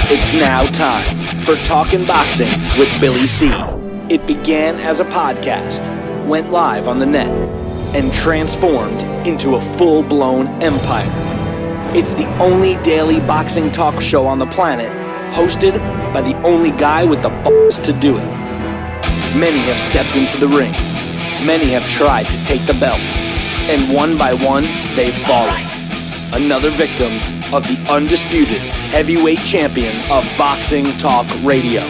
It's now time for Talkin' Boxing with Billy C. It began as a podcast, went live on the net, and transformed into a full-blown empire. It's the only daily boxing talk show on the planet, hosted by the only guy with the balls to do it. Many have stepped into the ring. Many have tried to take the belt. And one by one, they've fallen. Another victim of the undisputed heavyweight champion of Boxing Talk Radio.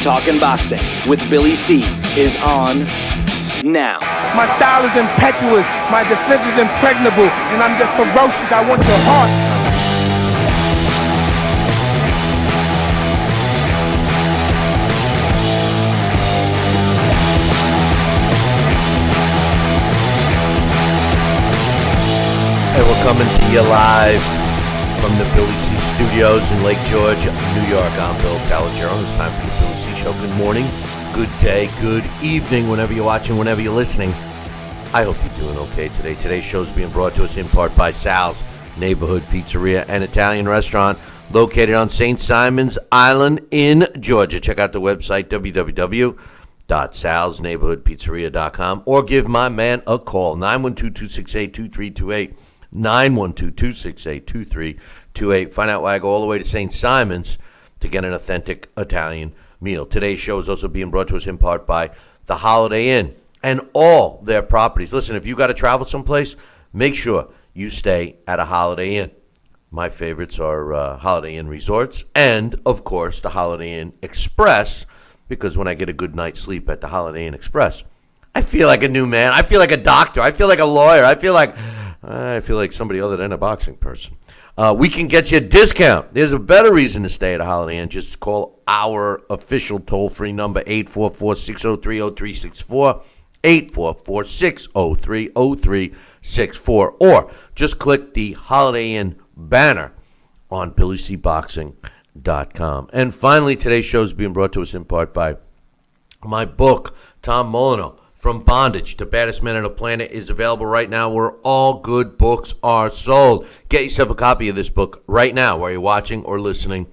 Talkin' Boxing with Billy C is on now. My style is impetuous, my defense is impregnable, and I'm just ferocious. I want your heart. Hey, we're coming to you live from the Billy C Studios in Lake George, New York. I'm Bill Calogero. It's time for the Billy C Show. Good morning, good day, good evening, whenever you're watching, whenever you're listening. I hope you're doing okay today. Today's show is being brought to us in part by Sal's Neighborhood Pizzeria and Italian Restaurant located on St. Simon's Island in Georgia. Check out the website, www.salsneighborhoodpizzeria.com, or give my man a call, 912-268-2328. 912-268-2328. Find out why I go all the way to St. Simon's to get an authentic Italian meal. Today's show is also being brought to us in part by the Holiday Inn and all their properties. Listen, if you got to travel someplace, make sure you stay at a Holiday Inn. My favorites are Holiday Inn Resorts and, of course, the Holiday Inn Express, because when I get a good night's sleep at the Holiday Inn Express, I feel like a new man. I feel like a doctor. I feel like a lawyer. I feel like somebody other than a boxing person. We can get you a discount. There's a better reason to stay at a Holiday Inn. Just call our official toll-free number, 844-603-0364, 844-603-0364, or just click the Holiday Inn banner on BillyCBoxing.com. And finally, today's show is being brought to us in part by my book, Tom Molyneux, From Bondage to Baddest Man on the Planet, is available right now where all good books are sold. Get yourself a copy of this book right now while you're watching or listening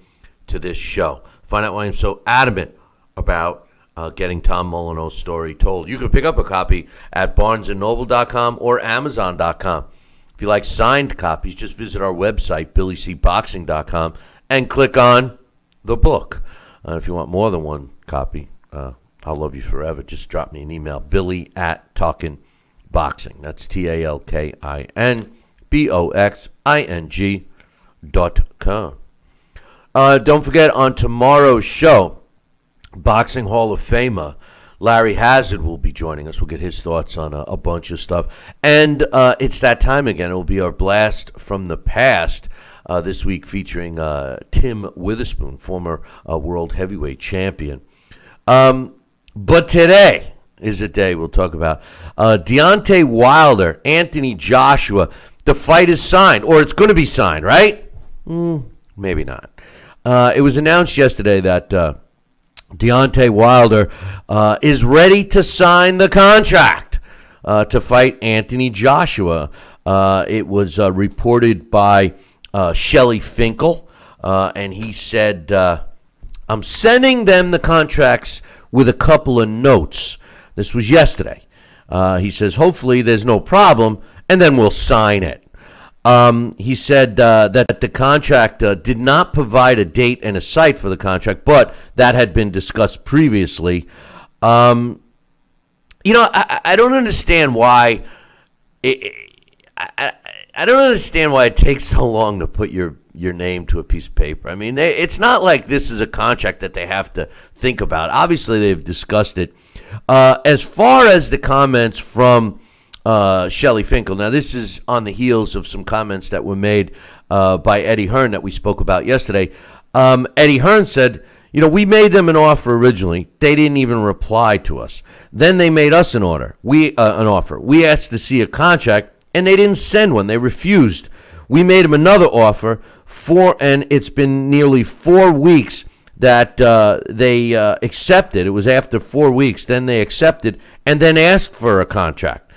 to this show. Find out why I'm so adamant about getting Tom Molyneux's story told. You can pick up a copy at barnesandnoble.com or amazon.com. If you like signed copies, just visit our website, BillyCBoxing.com, and click on the book. If you want more than one copy, I'll love you forever. Just drop me an email, Billy@TalkinBoxing. That's TalkinBoxing.com. Don't forget, on tomorrow's show, Boxing Hall of Famer Larry Hazard will be joining us. We'll get his thoughts on a bunch of stuff. And it's that time again. It will be our blast from the past this week, featuring Tim Witherspoon, former world heavyweight champion. But today is a day we'll talk about. Deontay Wilder, Anthony Joshua. The fight is signed, or it's going to be signed, right? Maybe not. It was announced yesterday that Deontay Wilder is ready to sign the contract to fight Anthony Joshua. It was reported by Shelly Finkel, and he said, I'm sending them the contracts with a couple of notes. This was yesterday. He says, hopefully there's no problem, and then we'll sign it. He said that the contract did not provide a date and a site for the contract, but that had been discussed previously. I don't understand why I don't understand why it takes so long to put your name to a piece of paper. I mean, it's not like this is a contract that they have to think about. Obviously, they've discussed it. As far as the comments from Shelly Finkel, now this is on the heels of some comments that were made by Eddie Hearn that we spoke about yesterday. Eddie Hearn said, we made them an offer originally. They didn't even reply to us. Then they made us an offer. We asked to see a contract, and they didn't send one. They refused. We made them another offer, and it's been nearly 4 weeks that they accepted. It was after 4 weeks. Then they accepted and then asked for a contract,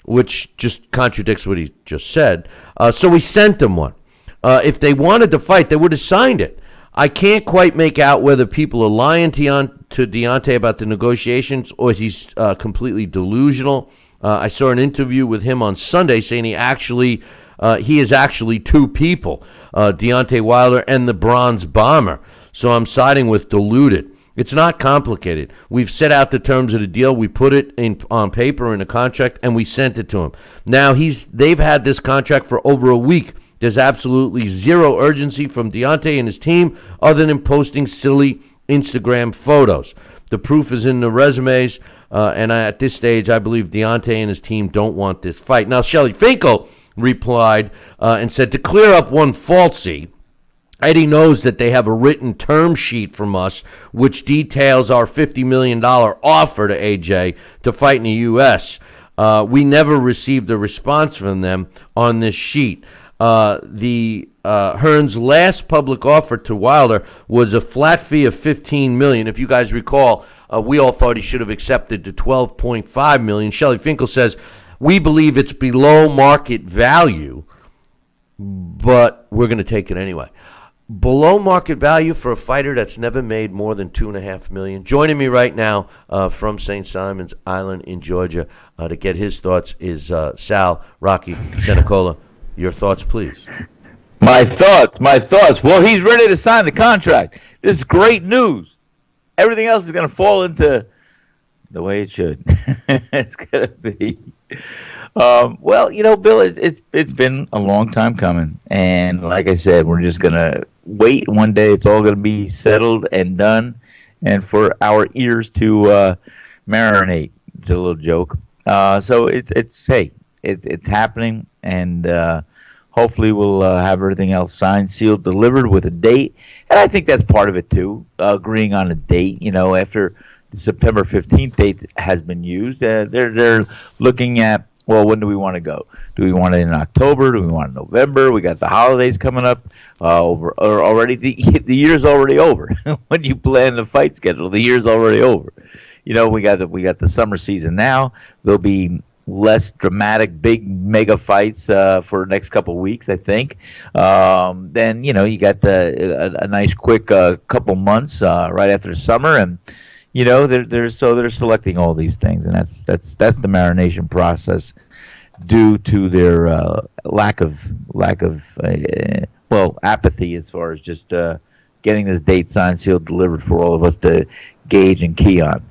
which just contradicts what he just said. So we sent them one. If they wanted to fight, they would have signed it. I can't quite make out whether people are lying to Deontay about the negotiations or he's completely delusional. I saw an interview with him on Sunday saying he is actually two people, Deontay Wilder and the Bronze Bomber. So I'm siding with deluded. It's not complicated. We've set out the terms of the deal. We put it on paper in a contract, and we sent it to him. Now they've had this contract for over a week. There's absolutely zero urgency from Deontay and his team other than posting silly Instagram photos. The proof is in the resumes, and at this stage, I believe Deontay and his team don't want this fight. Now, Shelly Finkel replied and said, to clear up one falsy, Eddie knows that they have a written term sheet from us which details our $50 million offer to AJ to fight in the U.S. We never received a response from them on this sheet. Hearn's last public offer to Wilder was a flat fee of $15 million. If you guys recall, we all thought he should have accepted the $12.5 million. Shelly Finkel says, we believe it's below market value, but we're going to take it anyway. Below market value for a fighter that's never made more than $2.5 million. Joining me right now from St. Simon's Island in Georgia to get his thoughts is Sal Rocky Senecola. Your thoughts, please. My thoughts. Well, he's ready to sign the contract. This is great news. Everything else is going to fall into the way it should. It's going to be. Well, Bill, it's been a long time coming, and like I said, we're just going to wait. One day, it's all going to be settled and done, and for our ears to marinate. It's a little joke. So it's happening, and hopefully we'll have everything else signed, sealed, delivered with a date. And I think that's part of it too, agreeing on a date. After the September 15th date has been used, they're looking at, well, when do we want to go? Do we want it in October? Do we want it in November? We got the holidays coming up. Already the year's already over. When you plan the fight schedule, the year's already over. We got the summer season now. There'll be less dramatic, big mega fights for the next couple of weeks, I think. Then you got a nice quick couple months right after the summer, and they're selecting all these things, and that's the marination process due to their lack of apathy as far as just getting this date signed, sealed, delivered for all of us to gauge and key on.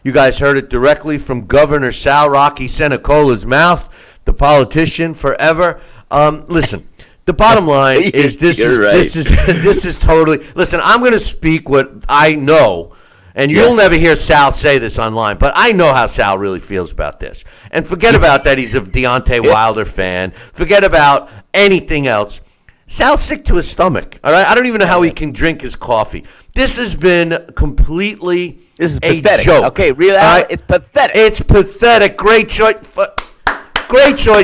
You guys heard it directly from Governor Sal Rocky Senecola's mouth, the politician forever. Listen, the bottom line is this is totally. Listen, I'm going to speak what I know, and you'll never hear Sal say this online, but I know how Sal really feels about this. And forget about that he's a Deontay Wilder fan. Forget about anything else. Sal's sick to his stomach. All right, I don't even know how he can drink his coffee. This has been completely pathetic. Joke. Okay, really, it's pathetic. It's pathetic. Great choice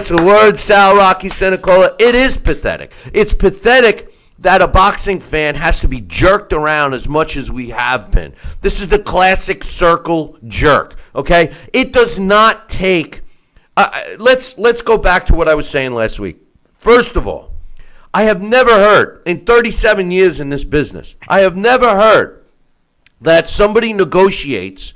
of words, Sal Rocky Senecola. It is pathetic. It's pathetic that a boxing fan has to be jerked around as much as we have been. This is the classic circle jerk. Okay, it does not take. Let's go back to what I was saying last week. First of all, I have never heard, in 37 years in this business, I have never heard that somebody negotiates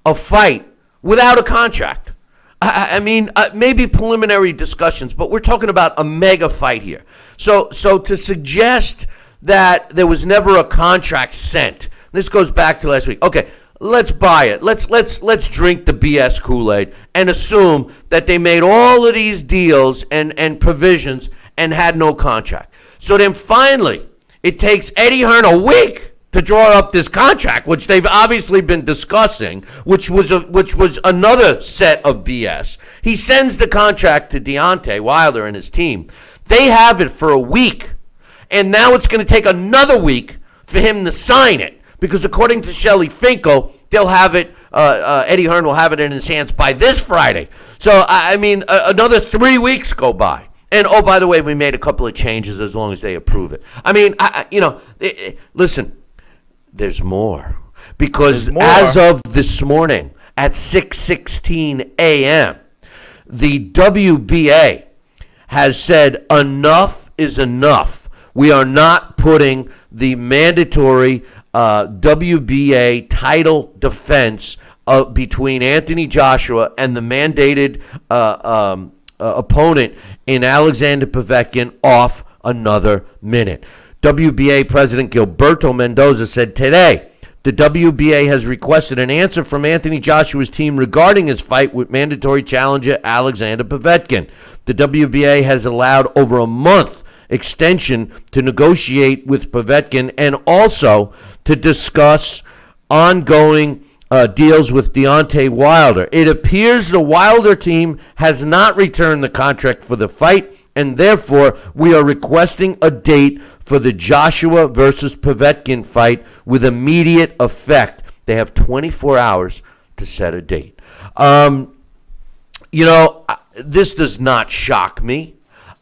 a fight without a contract. I mean, maybe preliminary discussions, but we're talking about a mega fight here. So to suggest that there was never a contract sent, this goes back to last week. Okay, let's buy it. Let's drink the BS Kool-Aid and assume that they made all of these deals and provisions and had no contract. So then finally, it takes Eddie Hearn a week to draw up this contract, which they've obviously been discussing, which was another set of BS. He sends the contract to Deontay Wilder and his team. They have it for a week, and now it's going to take another week for him to sign it, because according to Shelly Finkel, they'll have it. Eddie Hearn will have it in his hands by this Friday. So I mean, another 3 weeks go by. And, oh, by the way, we made a couple of changes as long as they approve it. I mean, listen, there's more. Because as of this morning at 6:16 a.m., the WBA has said enough is enough We are not putting the mandatory WBA title defense between Anthony Joshua and the mandated opponent in Alexander Povetkin off another minute. WBA President Gilberto Mendoza said today, the WBA has requested an answer from Anthony Joshua's team regarding his fight with mandatory challenger Alexander Povetkin. The WBA has allowed over a month extension to negotiate with Povetkin and also to discuss ongoing deals with Deontay Wilder. It appears the Wilder team has not returned the contract for the fight, and therefore we are requesting a date for the Joshua versus Povetkin fight with immediate effect. They have 24 hours to set a date. This does not shock me.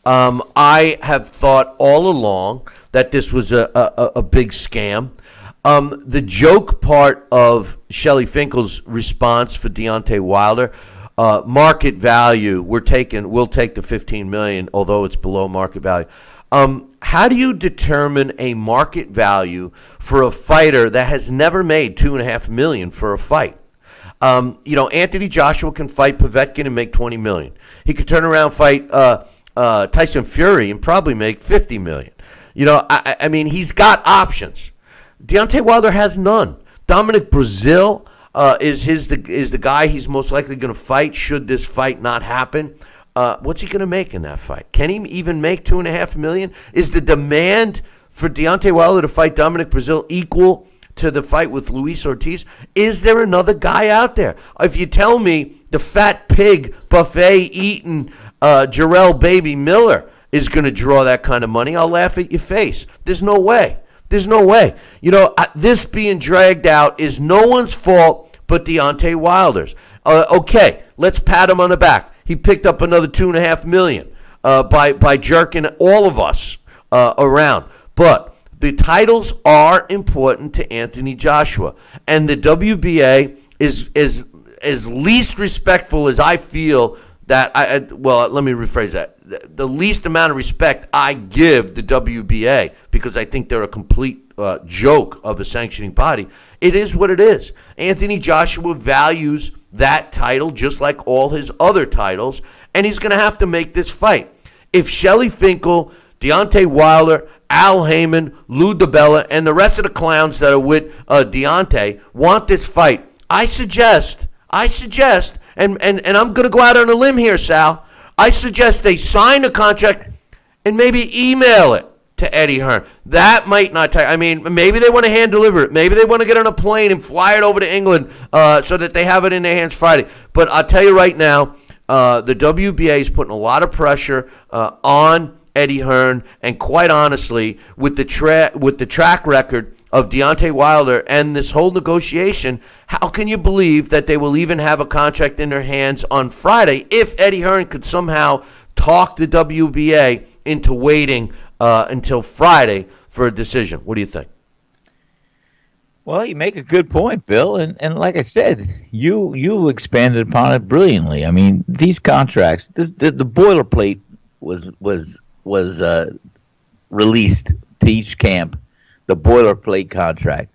I have thought all along that this was a big scam. The joke part of Shelley Finkel's response for Deontay Wilder, market value, we'll take the $15 million, although it's below market value. How do you determine a market value for a fighter that has never made $2.5 million for a fight? Anthony Joshua can fight Povetkin and make $20 million. He could turn around and fight Tyson Fury and probably make $50 million. I mean, he's got options. Deontay Wilder has none. Dominic Brazil is the guy he's most likely going to fight should this fight not happen. What's he going to make in that fight? Can he even make $2.5 million? Is the demand for Deontay Wilder to fight Dominic Brazil equal to the fight with Luis Ortiz? Is there another guy out there? If you tell me the fat pig buffet eating Jarrell Baby Miller is going to draw that kind of money, I'll laugh at your face. There's no way. There's no way. This being dragged out is no one's fault but Deontay Wilder's. Okay, let's pat him on the back. He picked up another $2.5 million by jerking all of us around. But the titles are important to Anthony Joshua, and the WBA is as least respectful as I feel that let me rephrase that. The least amount of respect I give the WBA, because I think they're a complete joke of a sanctioning body. It is what it is. Anthony Joshua values that title just like all his other titles, and he's going to have to make this fight. If Shelley Finkel, Deontay Wilder, Al Heyman, Lou DiBella, and the rest of the clowns that are with Deontay want this fight, I suggest, and I'm going to go out on a limb here, Sal, I suggest they sign a contract and maybe email it to Eddie Hearn. That might not take, maybe they want to hand deliver it. Maybe they want to get on a plane and fly it over to England so that they have it in their hands Friday. But I'll tell you right now, the WBA is putting a lot of pressure on Eddie Hearn, and quite honestly, with the track record of Deontay Wilder and this whole negotiation, how can you believe that they will even have a contract in their hands on Friday if Eddie Hearn could somehow talk the WBA into waiting until Friday for a decision? What do you think? Well, you make a good point, Bill, and like I said, you expanded upon it brilliantly. I mean, these contracts, the boilerplate was released to each camp, the boilerplate contract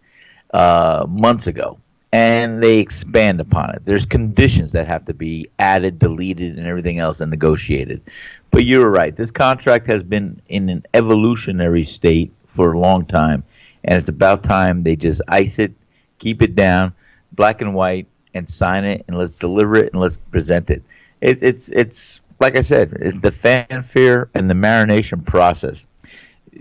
months ago, and they expand upon it. There's conditions that have to be added, deleted, and everything else, and negotiated. But you're right. This contract has been in an evolutionary state for a long time, and it's about time they just ice it, keep it down, black and white, and sign it, and let's deliver it, and let's present it. It's like I said, the fanfare and the marination process.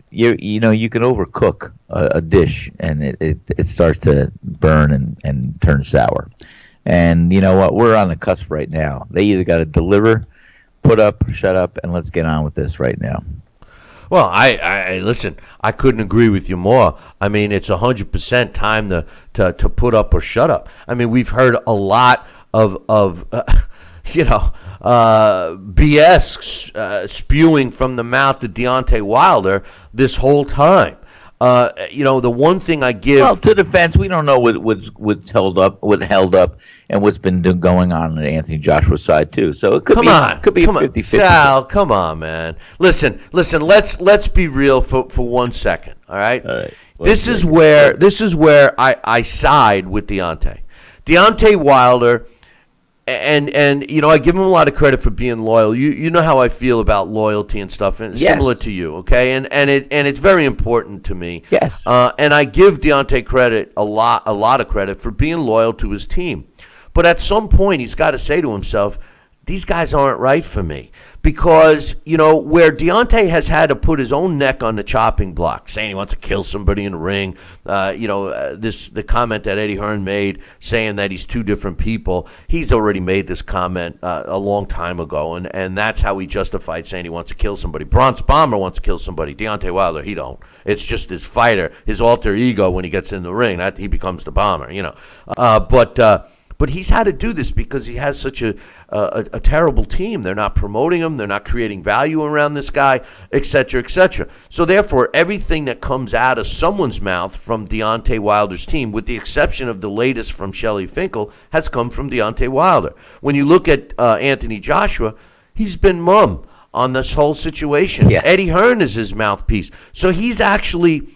You can overcook a dish, and it starts to burn and turn sour. And you know what? We're on the cusp right now. They either got to deliver, put up, shut up, and let's get on with this right now. Well, I listen. I couldn't agree with you more. I mean, it's 100% time to put up or shut up. I mean, we've heard a lot of BS spewing from the mouth of Deontay Wilder this whole time. The one thing I give. Well, to defense, we don't know what's held up, and what's been going on Anthony Joshua's side too. So it could be 50-50. Sal, come on, man. Listen. Let's be real for 1 second. All right. All right. This is where I side with Deontay. Deontay Wilder. And I give him a lot of credit for being loyal. You know how I feel about loyalty and stuff, and yes. Similar to you, okay? And it's very important to me. Yes. And I give Deontay a lot of credit for being loyal to his team. But at some point, he's got to say to himself, these guys aren't right for me. Because, where Deontay has had to put his own neck on the chopping block, saying he wants to kill somebody in the ring, the comment that Eddie Hearn made saying that he's two different people, he's already made this comment a long time ago, and that's how he justified saying he wants to kill somebody. Bronx Bomber wants to kill somebody. Deontay Wilder, he don't. It's just his fighter, his alter ego when he gets in the ring, that he becomes the Bomber, But he's had to do this because he has such a terrible team. They're not promoting him. They're not creating value around this guy, et cetera, et cetera. So therefore, everything that comes out of someone's mouth from Deontay Wilder's team, with the exception of the latest from Shelley Finkel, has come from Deontay Wilder. When you look at Anthony Joshua, he's been mum on this whole situation. Yeah. Eddie Hearn is his mouthpiece. So he's actually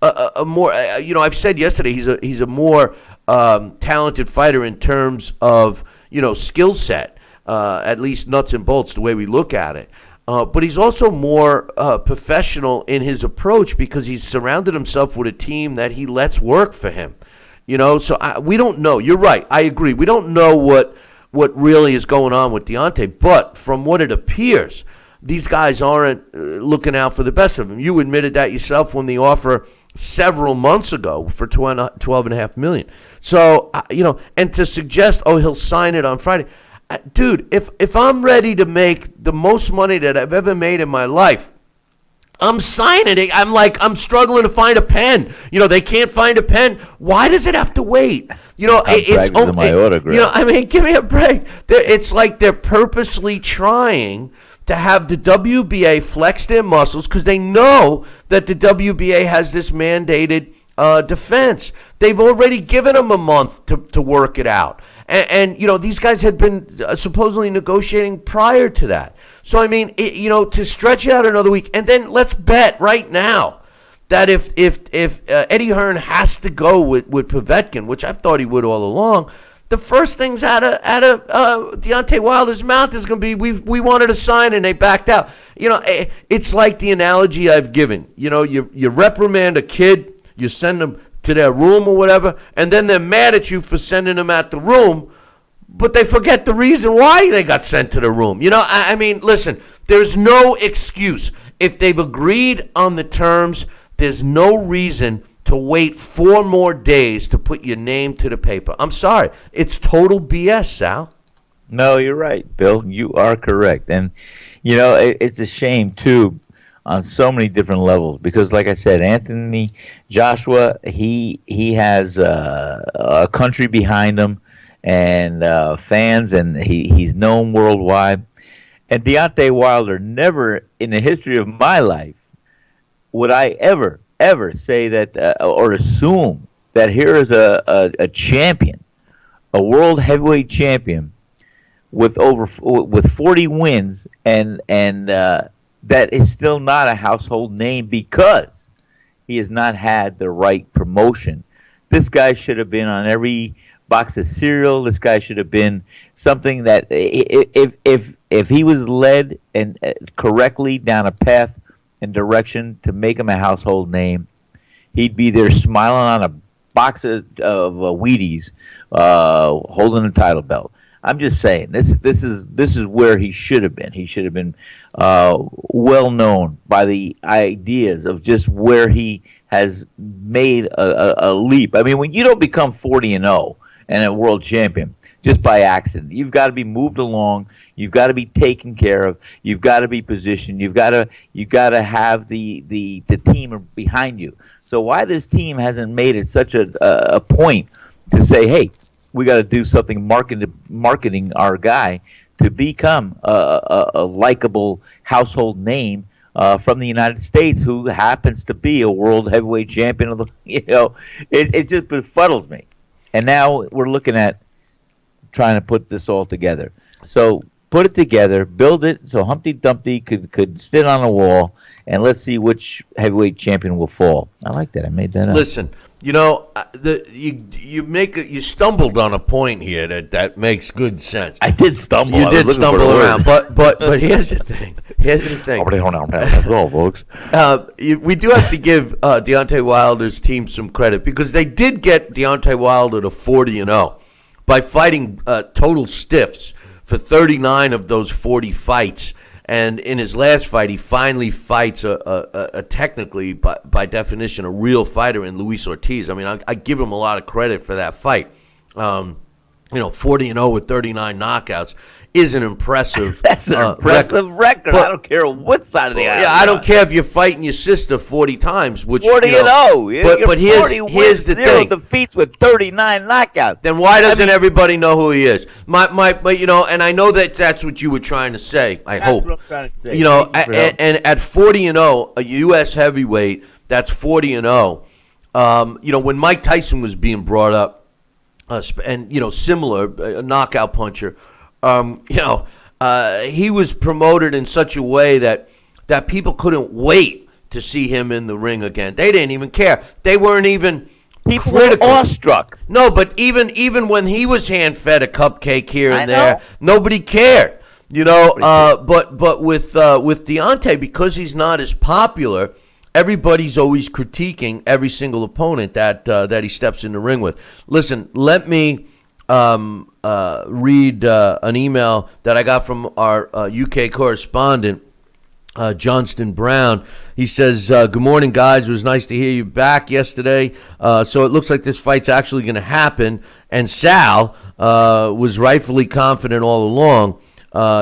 a more, I've said yesterday, he's a more talented fighter in terms of skill set, at least nuts and bolts, the way we look at it. But he's also more professional in his approach because he's surrounded himself with a team that he lets work for him. So we don't know. You're right. I agree. We don't know what really is going on with Deontay. But from what it appears, these guys aren't looking out for the best of him. You admitted that yourself when the offer several months ago for $12.5 million. So, and to suggest, he'll sign it on Friday. Dude, if I'm ready to make the most money that I've ever made in my life, I'm signing it. I'm struggling to find a pen. They can't find a pen. Why does it have to wait? It's my autograph. Give me a break. It's like they're purposely trying to have the WBA flex their muscles because they know that the WBA has this mandated defense. They've already given them a month to work it out. And these guys had been supposedly negotiating prior to that. So, to stretch it out another week, and then let's bet right now that if Eddie Hearn has to go with Povetkin, which I've thought he would all along, the first things out of Deontay Wilder's mouth is going to be, we wanted to sign and they backed out. It's like the analogy I've given. You reprimand a kid, you send them to their room or whatever, and then they're mad at you for sending them at the room, but they forget the reason why they got sent to the room. Listen, there's no excuse. If they've agreed on the terms, there's no reason to wait 4 more days to put your name to the paper. I'm sorry. It's total BS, Sal. No, you're right, Bill. You are correct. And, it's a shame, too, on so many different levels. Because, like I said, Anthony Joshua, he has a country behind him and fans, and he's known worldwide. And Deontay Wilder, never in the history of my life would I ever say that or assume that here is a champion, a world heavyweight champion with 40 wins, and that is still not a household name because he has not had the right promotion. This guy should have been on every box of cereal. This guy should have been something that if he was led and correctly down a path and direction to make him a household name, he'd be there smiling on a box of Wheaties, holding a title belt. I'm just saying, this is where he should have been. He should have been well known by the ideas of just where he has made a leap. When you don't become 40-0 and a world champion just by accident, you've got to be moved along. You've got to be taken care of. You've got to be positioned. You've got to have the team behind you. So why this team hasn't made it such a point to say, hey, we got to do something marketing our guy to become a likable household name from the United States who happens to be a world heavyweight champion of the. It just befuddles me. And now we're looking at trying to put this all together. So put it together, build it so Humpty Dumpty could sit on a wall, and let's see which heavyweight champion will fall. I like that. I made that up. Listen, you stumbled on a point here that makes good sense. I did stumble. You did stumble around, but here's the thing. That's all, folks. We do have to give Deontay Wilder's team some credit because they did get Deontay Wilder to 40-0 by fighting total stiffs for 39 of those 40 fights. And in his last fight, he finally fights a technically, by definition, a real fighter in Luis Ortiz. I mean, I give him a lot of credit for that fight. 40-0 with 39 knockouts is an impressive. That's an impressive record. But I don't care what side of the aisle. Yeah, I don't care if you're fighting your sister 40 times. Which 40-0. But here's the thing. Defeats with 39 knockouts. Then why doesn't everybody know who he is? And I know that's what you were trying to say. I hope. What I'm trying to say. And at 40-0, a U.S. heavyweight that's 40-0. When Mike Tyson was being brought up, and similar, a knockout puncher. He was promoted in such a way that people couldn't wait to see him in the ring again. They didn't even care. They weren't even people critical. were awestruck. No, but even when he was hand-fed a cupcake here and there, nobody cared. But with Deontay, because he's not as popular, everybody's always critiquing every single opponent that he steps in the ring with. Listen, let me read an email that I got from our UK correspondent, Johnston Brown. He says, good morning, guys. It was nice to hear you back yesterday. So it looks like this fight's actually going to happen. And Sal was rightfully confident all along.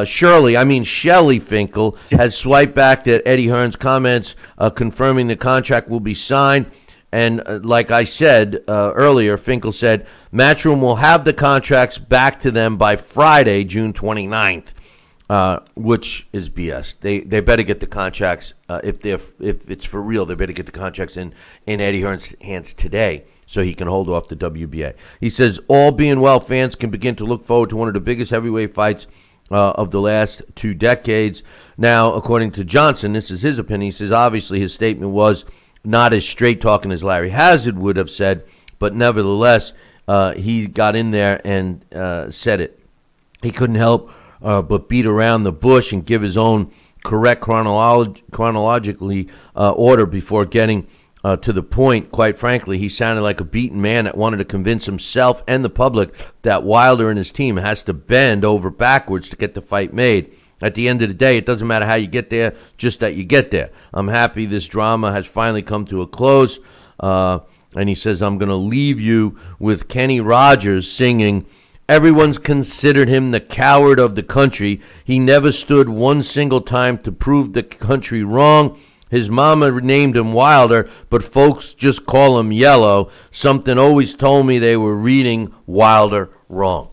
Shelley Finkel has swiped back at Eddie Hearn's comments confirming the contract will be signed. And like I said earlier, Finkel said, Matchroom will have the contracts back to them by Friday, June 29th, which is BS. They better get the contracts, if it's for real, they better get the contracts in Eddie Hearn's hands today so he can hold off the WBA. He says, all being well, fans can begin to look forward to one of the biggest heavyweight fights of the last 2 decades. Now, according to Johnson, this is his opinion. He says, obviously, his statement was not as straight talking as Larry Hazard would have said, but nevertheless, he got in there and said it. He couldn't help but beat around the bush and give his own correct chronologically order before getting to the point. Quite frankly, he sounded like a beaten man that wanted to convince himself and the public that Wilder and his team has to bend over backwards to get the fight made. At the end of the day, it doesn't matter how you get there, just that you get there. I'm happy this drama has finally come to a close. And he says, I'm going to leave you with Kenny Rogers singing, everyone's considered him the coward of the country. He never stood one single time to prove the country wrong. His mama named him Wilder, but folks just call him Yellow. Something always told me they were reading Wilder wrong.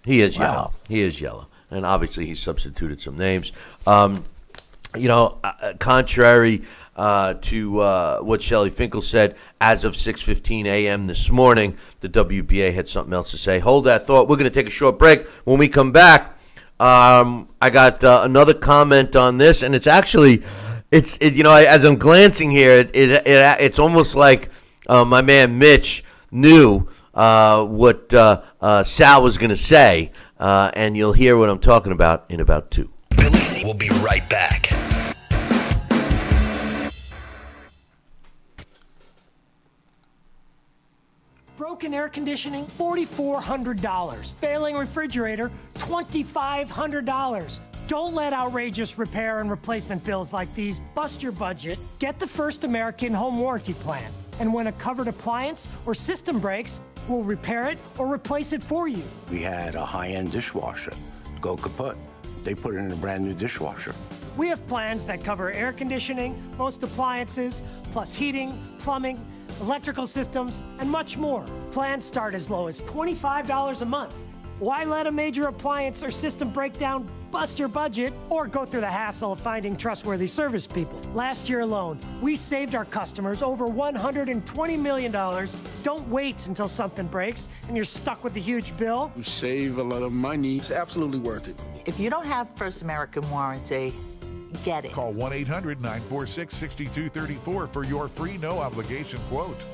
He is yellow. He is yellow. And obviously he substituted some names. Contrary to what Shelley Finkel said, as of 6:15 a.m. this morning, the WBA had something else to say. Hold that thought. We're going to take a short break. When we come back, I got another comment on this, and it's actually, as I'm glancing here, it's almost like my man Mitch knew what Sal was going to say, and you'll hear what I'm talking about in about 2. Billy C will be right back. Broken air conditioning, $4,400. Failing refrigerator, $2,500. Don't let outrageous repair and replacement bills like these bust your budget. Get the First American Home Warranty Plan. And when a covered appliance or system breaks, we'll repair it or replace it for you. We had a high-end dishwasher go kaput. They put it in a brand new dishwasher. We have plans that cover air conditioning, most appliances, plus heating, plumbing, electrical systems, and much more. Plans start as low as $25 a month. Why let a major appliance or system break down bust your budget or go through the hassle of finding trustworthy service people. Last year alone, we saved our customers over $120 million. Don't wait until something breaks and you're stuck with a huge bill. You save a lot of money. It's absolutely worth it. If you don't have First American warranty, get it. Call 1-800-946-6234 for your free no-obligation quote.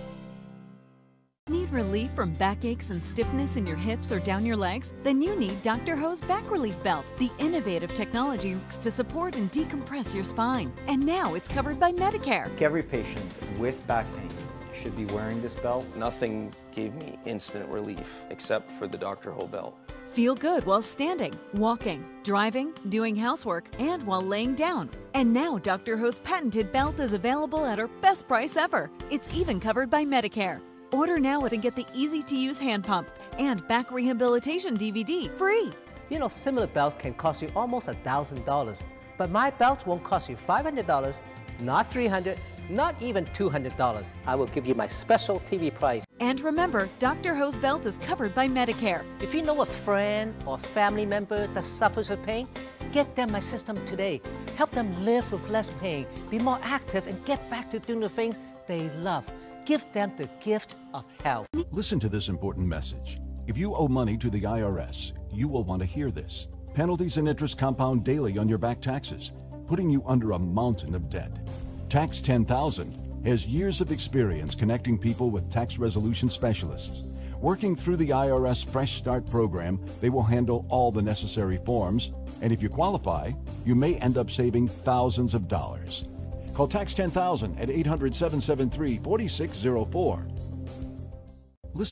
Need relief from backaches and stiffness in your hips or down your legs? Then you need Dr. Ho's Back Relief Belt, the innovative technology to support and decompress your spine. And now it's covered by Medicare. Every patient with back pain should be wearing this belt. Nothing gave me instant relief except for the Dr. Ho belt. Feel good while standing, walking, driving, doing housework, and while laying down. And now Dr. Ho's patented belt is available at our best price ever. It's even covered by Medicare. Order now and get the easy-to-use hand pump and back rehabilitation DVD free. You know, similar belts can cost you almost $1,000, but my belts won't cost you $500, not $300, not even $200. I will give you my special TV price. And remember, Dr. Ho's belt is covered by Medicare. If you know a friend or family member that suffers with pain, get them my system today. Help them live with less pain, be more active, and get back to doing the things they love. Give them the gift of health. Listen to this important message. If you owe money to the IRS, you will want to hear this. Penalties and interest compound daily on your back taxes, putting you under a mountain of debt. Tax 10,000 has years of experience connecting people with tax resolution specialists. Working through the IRS Fresh Start program, they will handle all the necessary forms, and if you qualify, you may end up saving thousands of dollars. Call Tax 10,000 at 800-773-4604.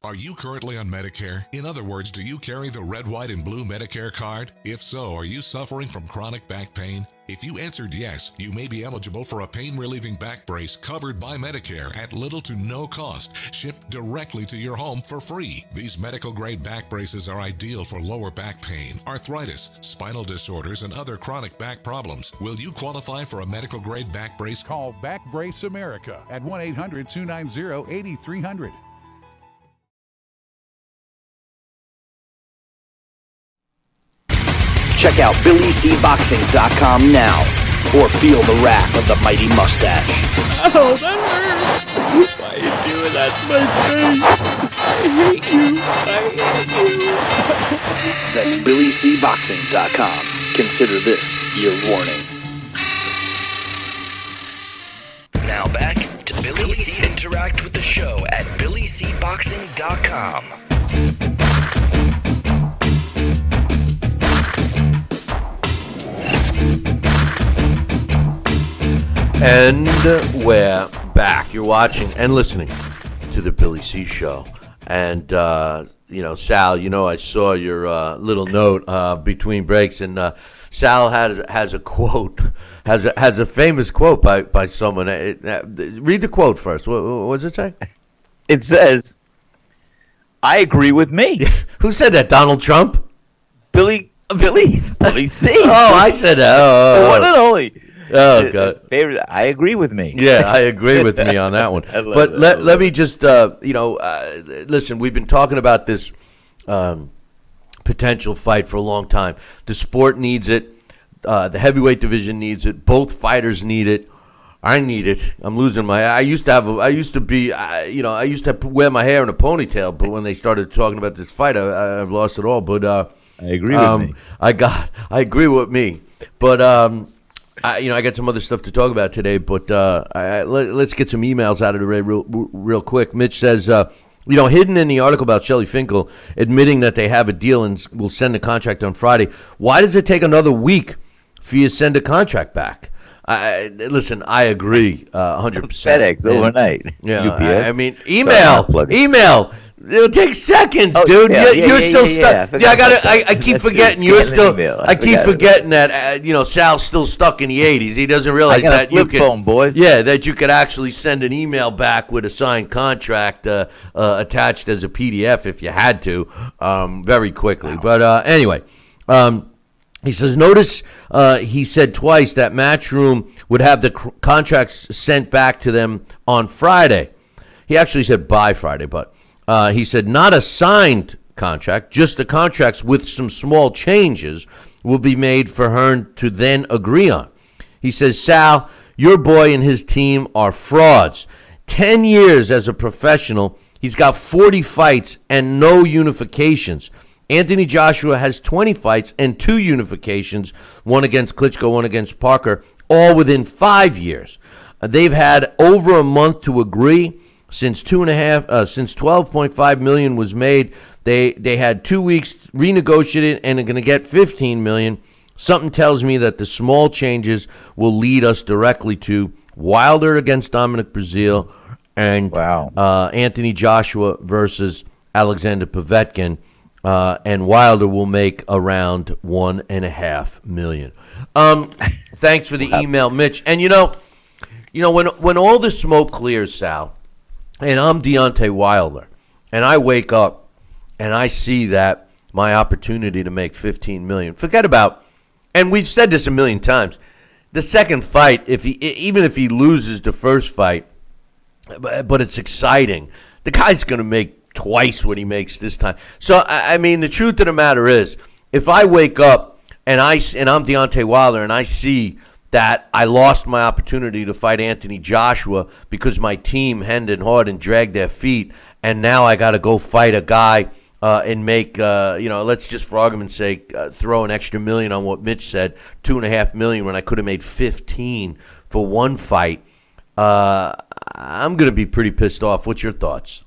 Are you currently on Medicare? In other words, do you carry the red, white, and blue Medicare card? If so, are you suffering from chronic back pain? If you answered yes, you may be eligible for a pain-relieving back brace covered by Medicare at little to no cost, shipped directly to your home for free. These medical-grade back braces are ideal for lower back pain, arthritis, spinal disorders, and other chronic back problems. Will you qualify for a medical-grade back brace? Call Back Brace America at 1-800-290-8300. Check out BillyCBoxing.com now, or feel the wrath of the mighty mustache. Oh, that hurts. Why are you doing that to my face? I hate you. That's BillyCBoxing.com. Consider this your warning. Now back to Billy C. Interact with the show at BillyCBoxing.com. And we're back. You're watching and listening to the Billy C. Show. And, Sal, I saw your little note between breaks, and Sal has a quote, has a famous quote by someone. Read the quote first. What does it say? It says, I agree with me. Who said that? Donald Trump? Billy C. Oh, I said that. The one and only. Oh, God. Favorite. I agree with me. Yeah, I agree with me on that one. But let me just, listen, we've been talking about this potential fight for a long time. The sport needs it. The heavyweight division needs it. Both fighters need it. I need it. I'm losing I used to wear my hair in a ponytail, but when they started talking about this fight, I've lost it all. But I agree with me. I agree with me. But I got some other stuff to talk about today, but let's get some emails out of the way real quick. Mitch says, hidden in the article about Shelly Finkel admitting that they have a deal and will send the contract on Friday. Why does it take another week for you to send a contract back? Listen, I agree 100%. FedEx overnight. Yeah, UPS. Email. It'll take seconds, dude. You're still stuck. I keep forgetting you're still. I keep forgetting that Sal's still stuck in the '80s. He doesn't realize that you can. That you could actually send an email back with a signed contract attached as a PDF if you had to, very quickly. Wow. But anyway, he says, notice he said twice that Matchroom would have the contracts sent back to them on Friday. He actually said by Friday, but. He said, not a signed contract, just the contracts with some small changes. will be made for Hearn to then agree on. He says, Sal, your boy and his team are frauds. 10 years as a professional, he's got 40 fights and no unifications. Anthony Joshua has 20 fights and 2 unifications, one against Klitschko, one against Parker, all within 5 years. They've had over a month to agree since 12.5 million was made. They had 2 weeks renegotiated and are going to get 15 million. Something tells me that the small changes will lead us directly to Wilder against Dominic Breazeale and Anthony Joshua versus Alexander Povetkin. And Wilder will make around $1.5 million. Thanks for the email, Mitch. And when all the smoke clears, Sal, and I'm Deontay Wilder, and I wake up and I see that my opportunity to make $15 million. Forget about, and we've said this a million times, the second fight, even if he loses the first fight, but it's exciting, the guy's going to make twice what he makes this time. So, I mean, the truth of the matter is, if I wake up and I'm Deontay Wilder and I see that I lost my opportunity to fight Anthony Joshua because my team hemmed and hawed and dragged their feet, and now I got to go fight a guy and make, let's just for argument's sake, throw an extra $1 million on what Mitch said, $2.5 million when I could have made 15 for one fight. I'm going to be pretty pissed off. What's your thoughts?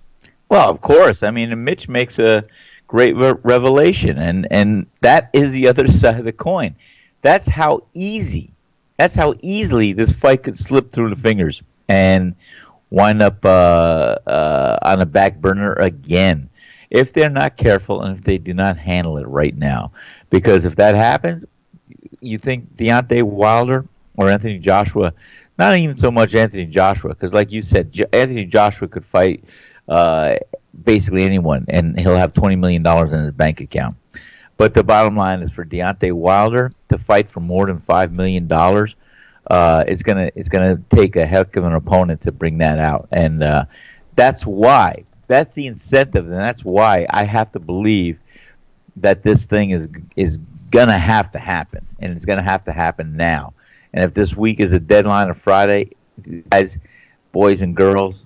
Well, of course. I mean, Mitch makes a great revelation, and that is the other side of the coin. That's how easily this fight could slip through the fingers and wind up on a back burner again if they're not careful and if they do not handle it right now. Because if that happens, you think Deontay Wilder or Anthony Joshua, not even so much Anthony Joshua, because like you said, Anthony Joshua could fight basically anyone, and he'll have $20 million in his bank account. But the bottom line is for Deontay Wilder to fight for more than $5 million, it's gonna take a heck of an opponent to bring that out, and that's the incentive, and that's why I have to believe that this thing is gonna have to happen, and it's gonna have to happen now. And if this week is a deadline of Friday, guys, boys and girls,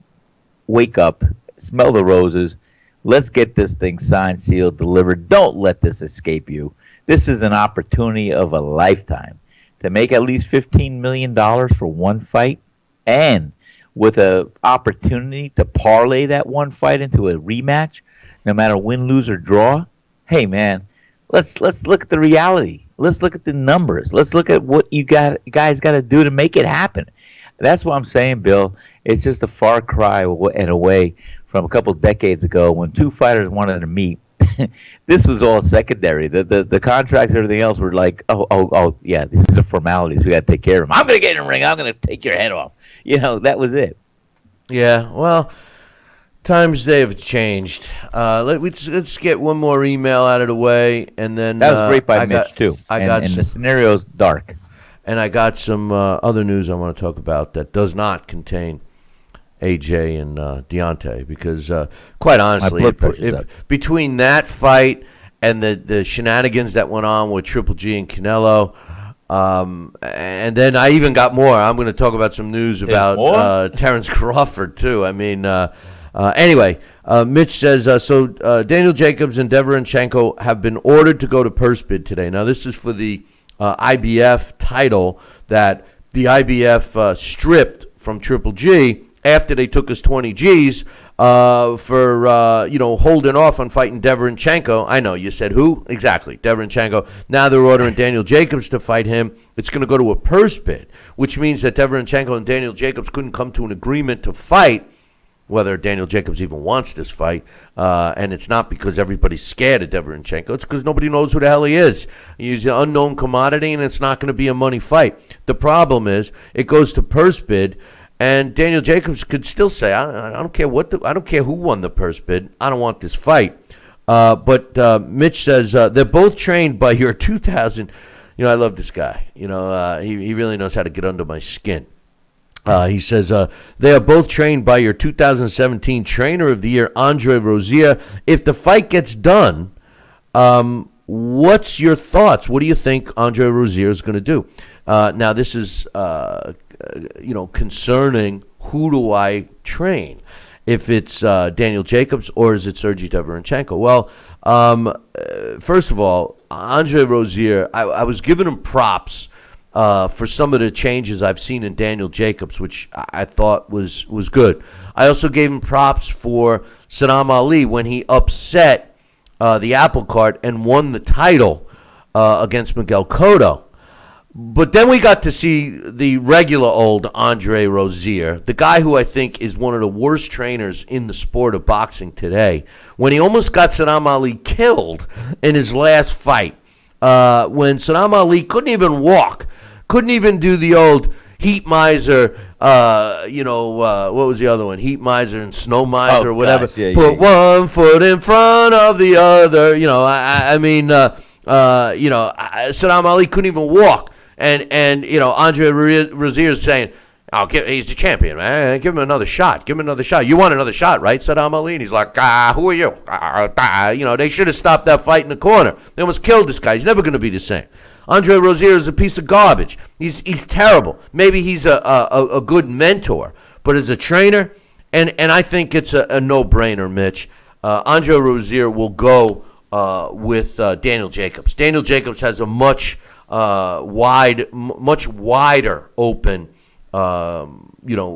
wake up. Smell the roses. Let's get this thing signed, sealed, delivered. Don't let this escape you. This is an opportunity of a lifetime to make at least $15 million for one fight, and with an opportunity to parlay that one fight into a rematch, no matter win, lose, or draw. Hey, man, let's look at the reality. Let's look at the numbers. Let's look at what you guys got to do to make it happen. That's what I'm saying, Bill. It's just a far cry and away from a couple decades ago when two fighters wanted to meet. This was all secondary. The contracts and everything else were like, oh, yeah, these are formalities. We got to take care of them. I'm going to get in the ring. I'm going to take your head off. That was it. Yeah, well, times they have changed. Let's get one more email out of the way, and then that was great by Mitch too. And the scenario's dark. And I got some other news I want to talk about that does not contain AJ and Deontay, because quite honestly, between that fight and the shenanigans that went on with Triple G and Canelo, and then I even got more. I'm going to talk about some news about Terrence Crawford too. I mean, anyway, Mitch says, so Daniel Jacobs and Deverenchenko have been ordered to go to purse bid today. Now, this is for the IBF title that the IBF stripped from Triple G after they took us 20 G's for holding off on fighting Deverenchenko. I know, you said who? Exactly, Deverenchenko. Now they're ordering Daniel Jacobs to fight him. It's going to go to a purse bid, which means that Deverenchenko and Daniel Jacobs couldn't come to an agreement to fight, whether Daniel Jacobs even wants this fight. And it's not because everybody's scared of Deverenchenko. It's because nobody knows who the hell he is. He's an unknown commodity, and it's not going to be a money fight. The problem is it goes to purse bid, and Daniel Jacobs could still say, I don't care I don't care who won the purse bid. I don't want this fight. But Mitch says they're both trained by your 2000. I love this guy. He really knows how to get under my skin. He says they are both trained by your 2017 Trainer of the Year, Andre Rozier. If the fight gets done, What's your thoughts? What do you think Andre Rozier is going to do? Now, this is, concerning who do I train? If it's Daniel Jacobs or is it Sergey Deverenchenko? Well, first of all, Andre Rozier, I was giving him props for some of the changes I've seen in Daniel Jacobs, which I thought was good. I also gave him props for Saddam Ali when he upset the apple cart and won the title against Miguel Cotto. But then we got to see the regular old Andre Rozier, the guy who I think is one of the worst trainers in the sport of boxing today, when he almost got Saddam Ali killed in his last fight, when Saddam Ali couldn't even walk, couldn't even do the old heat miser, what was the other one? Heat miser and snow miser or whatever. Gosh, yeah, Put one foot in front of the other. Saddam Ali couldn't even walk. And Andre Rozier is saying, he's the champion, man. Give him another shot. Give him another shot. You want another shot, right, Saddam Ali? And he's like, who are you? They should have stopped that fight in the corner. They almost killed this guy. He's never going to be the same. Andre Rozier is a piece of garbage. He's terrible. Maybe he's a good mentor, but as a trainer, and I think it's a no-brainer, Mitch. Andre Rozier will go with Daniel Jacobs. Daniel Jacobs has a much wider open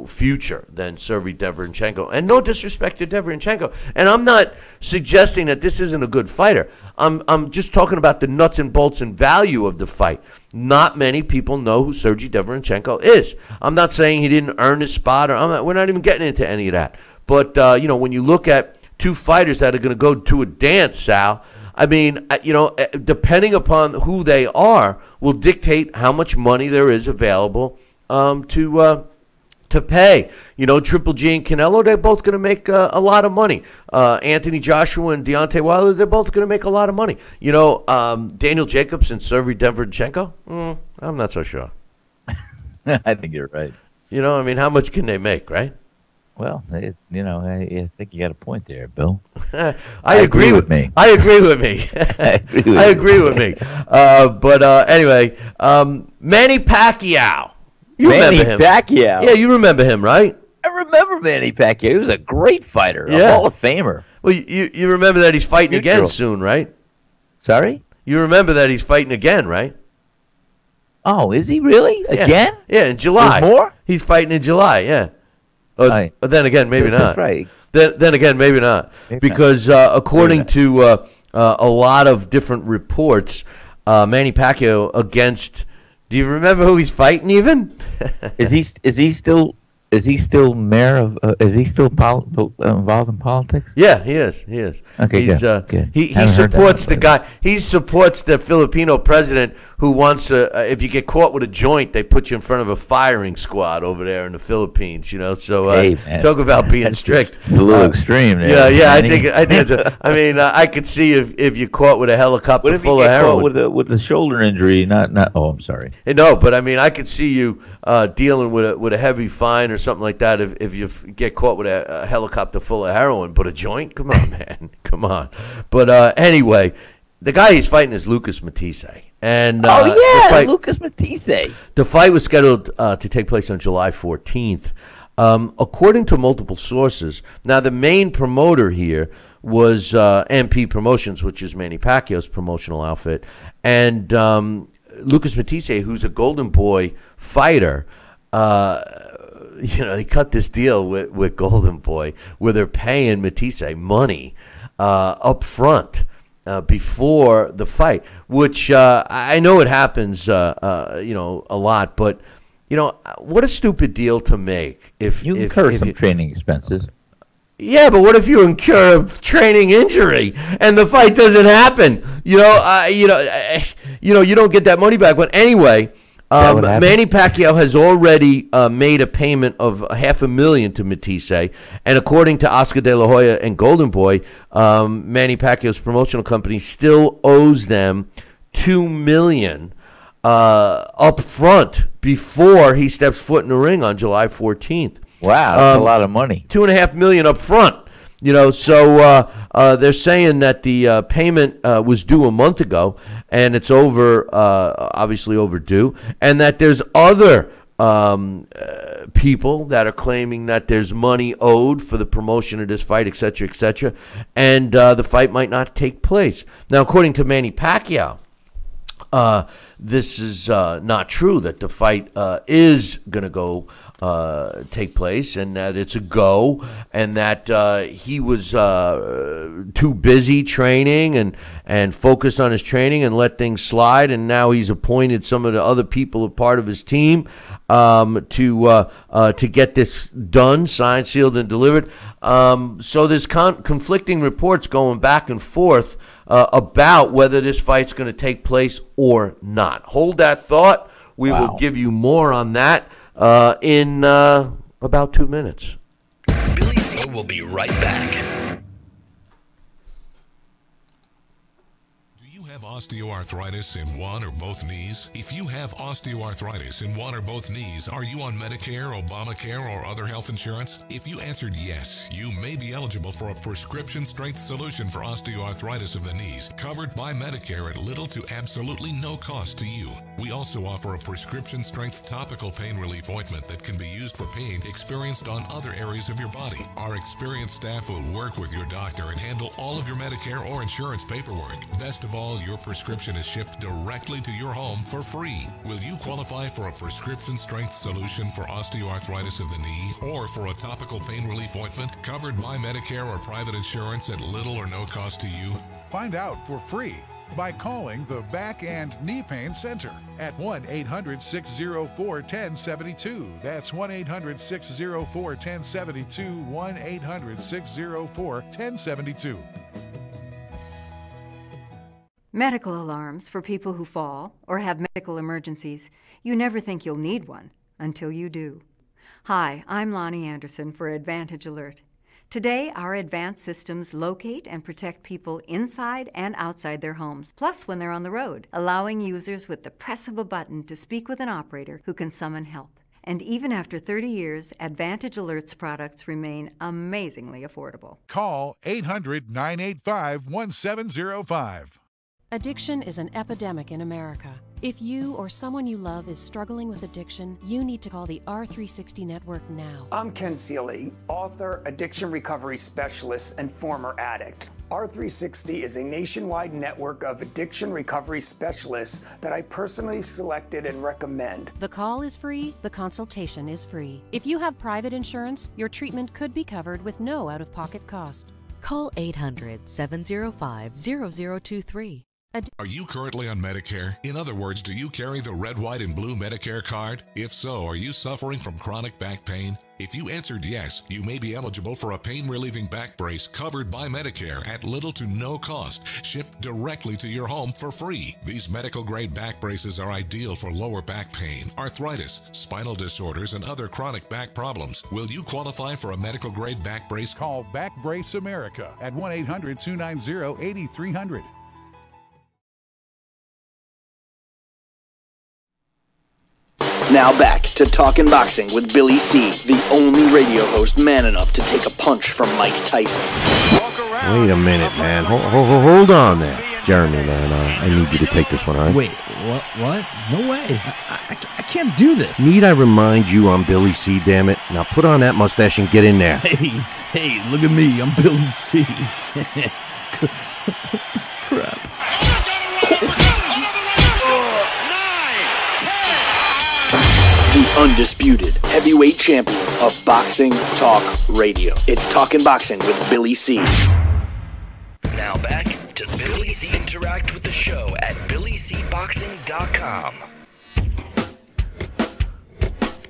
future than Sergey Deverenchenko. And no disrespect to Deverenchenko. And I'm not suggesting that this isn't a good fighter. I'm just talking about the nuts and bolts and value of the fight. Not many people know who Sergey Deverenchenko is. I'm not saying he didn't earn his spot, we're not even getting into any of that. But when you look at two fighters that are going to go to a dance, Sal, I mean, depending upon who they are, will dictate how much money there is available to pay. Triple G and Canelo, they're both going to make a lot of money. Anthony Joshua and Deontay Wilder, they're both going to make a lot of money. Daniel Jacobs and Sergey Deverenchenko, I'm not so sure. I think you're right. How much can they make, right? Well, I think you got a point there, Bill. I agree with me. I agree with me. I agree with me. Anyway, Manny Pacquiao. You remember him? Pacquiao. Yeah, you remember him, right? I remember Manny Pacquiao. He was a great fighter, a Hall of Famer. Well, you remember that he's fighting again soon, right? Sorry? You remember that he's fighting again, right? Oh, is he really? Again? Yeah, in July. There's more? He's fighting in July, yeah. But then again, maybe not. That's right. Then again, maybe not. Because according to a lot of different reports, Manny Pacquiao against. Do you remember who he's fighting? Even is he still mayor of? Is he still involved in politics? Yeah, he is. He is. Okay, good. He supports the guy. He supports the Filipino president who wants if you get caught with a joint, they put you in front of a firing squad over there in the Philippines. So hey, talk about being strict. It's a little extreme. There, yeah. I think it's. I could see if you're caught with a helicopter full of heroin. With a shoulder injury, not. Oh, I'm sorry. No, but I could see you dealing with a heavy fine or something like that if you get caught with a helicopter full of heroin. But a joint? Come on, man. Come on. But anyway, the guy he's fighting is Lucas Matisse. And Lucas Matisse. The fight was scheduled to take place on July 14th. According to multiple sources, now the main promoter here was MP Promotions, which is Manny Pacquiao's promotional outfit. And Lucas Matisse, who's a Golden Boy fighter, they cut this deal with Golden Boy where they're paying Matisse money up front before the fight, which I know it happens, a lot, but what a stupid deal to make. If you incur some training expenses. Yeah, but what if you incur a training injury and the fight doesn't happen? You don't get that money back. But anyway, Manny Pacquiao has already made a payment of $500,000 to Matisse, and according to Oscar De La Hoya and Golden Boy, Manny Pacquiao's promotional company still owes them $2 million up front before he steps foot in the ring on July 14th. Wow, that's a lot of money. $2.5 million up front. So they're saying that the payment was due a month ago, and it's obviously overdue, and that there's other people that are claiming that there's money owed for the promotion of this fight, et cetera, and the fight might not take place. Now, according to Manny Pacquiao, this is not true, that the fight is going to go take place, and that it's a go, and that he was too busy training and focused on his training and let things slide, and now he's appointed some of the other people a part of his team to get this done, signed, sealed, and delivered. So there's conflicting reports going back and forth about whether this fight's going to take place or not. Hold that thought. We will give you more on that in about 2 minutes. Billy C will be right back. Osteoarthritis in one or both knees? If you have osteoarthritis in one or both knees, are you on Medicare, Obamacare, or other health insurance? If you answered yes, you may be eligible for a prescription strength solution for osteoarthritis of the knees, covered by Medicare at little to absolutely no cost to you. We also offer a prescription strength topical pain relief ointment that can be used for pain experienced on other areas of your body. Our experienced staff will work with your doctor and handle all of your Medicare or insurance paperwork. Best of all, your prescription is shipped directly to your home for free. Will you qualify for a prescription strength solution for osteoarthritis of the knee, or for a topical pain relief ointment covered by Medicare or private insurance at little or no cost to you? Find out for free by calling the Back and Knee Pain Center at 1-800-604-1072. That's 1-800-604-1072, 1-800-604-1072. Medical alarms for people who fall or have medical emergencies. You never think you'll need one until you do. Hi, I'm Lonnie Anderson for Advantage Alert. Today, our advanced systems locate and protect people inside and outside their homes, plus when they're on the road, allowing users with the press of a button to speak with an operator who can summon help. And even after 30 years, Advantage Alert's products remain amazingly affordable. Call 800-985-1705. Addiction is an epidemic in America. If you or someone you love is struggling with addiction, you need to call the R360 Network now. I'm Ken Seeley, author, addiction recovery specialist, and former addict. R360 is a nationwide network of addiction recovery specialists that I personally selected and recommend. The call is free, the consultation is free. If you have private insurance, your treatment could be covered with no out-of-pocket cost. Call 800-705-0023. Are you currently on Medicare? In other words, do you carry the red, white, and blue Medicare card? If so, are you suffering from chronic back pain? If you answered yes, you may be eligible for a pain-relieving back brace covered by Medicare at little to no cost, shipped directly to your home for free. These medical-grade back braces are ideal for lower back pain, arthritis, spinal disorders, and other chronic back problems. Will you qualify for a medical-grade back brace? Call Back Brace America at 1-800-290-8300. Now back to Talkin' Boxing with Billy C., the only radio host man enough to take a punch from Mike Tyson. Wait a minute, man. Hold on there. Jeremy, man, I need you to take this one, all right? Wait, what? No way. I can't do this. Need I remind you I'm Billy C., damn it? Now put on that mustache and get in there. Hey, look at me. I'm Billy C. Crap. The undisputed heavyweight champion of Boxing Talk Radio. It's Talkin' Boxing with Billy C. Now back to Billy C. Interact with the show at BillyCBoxing.com.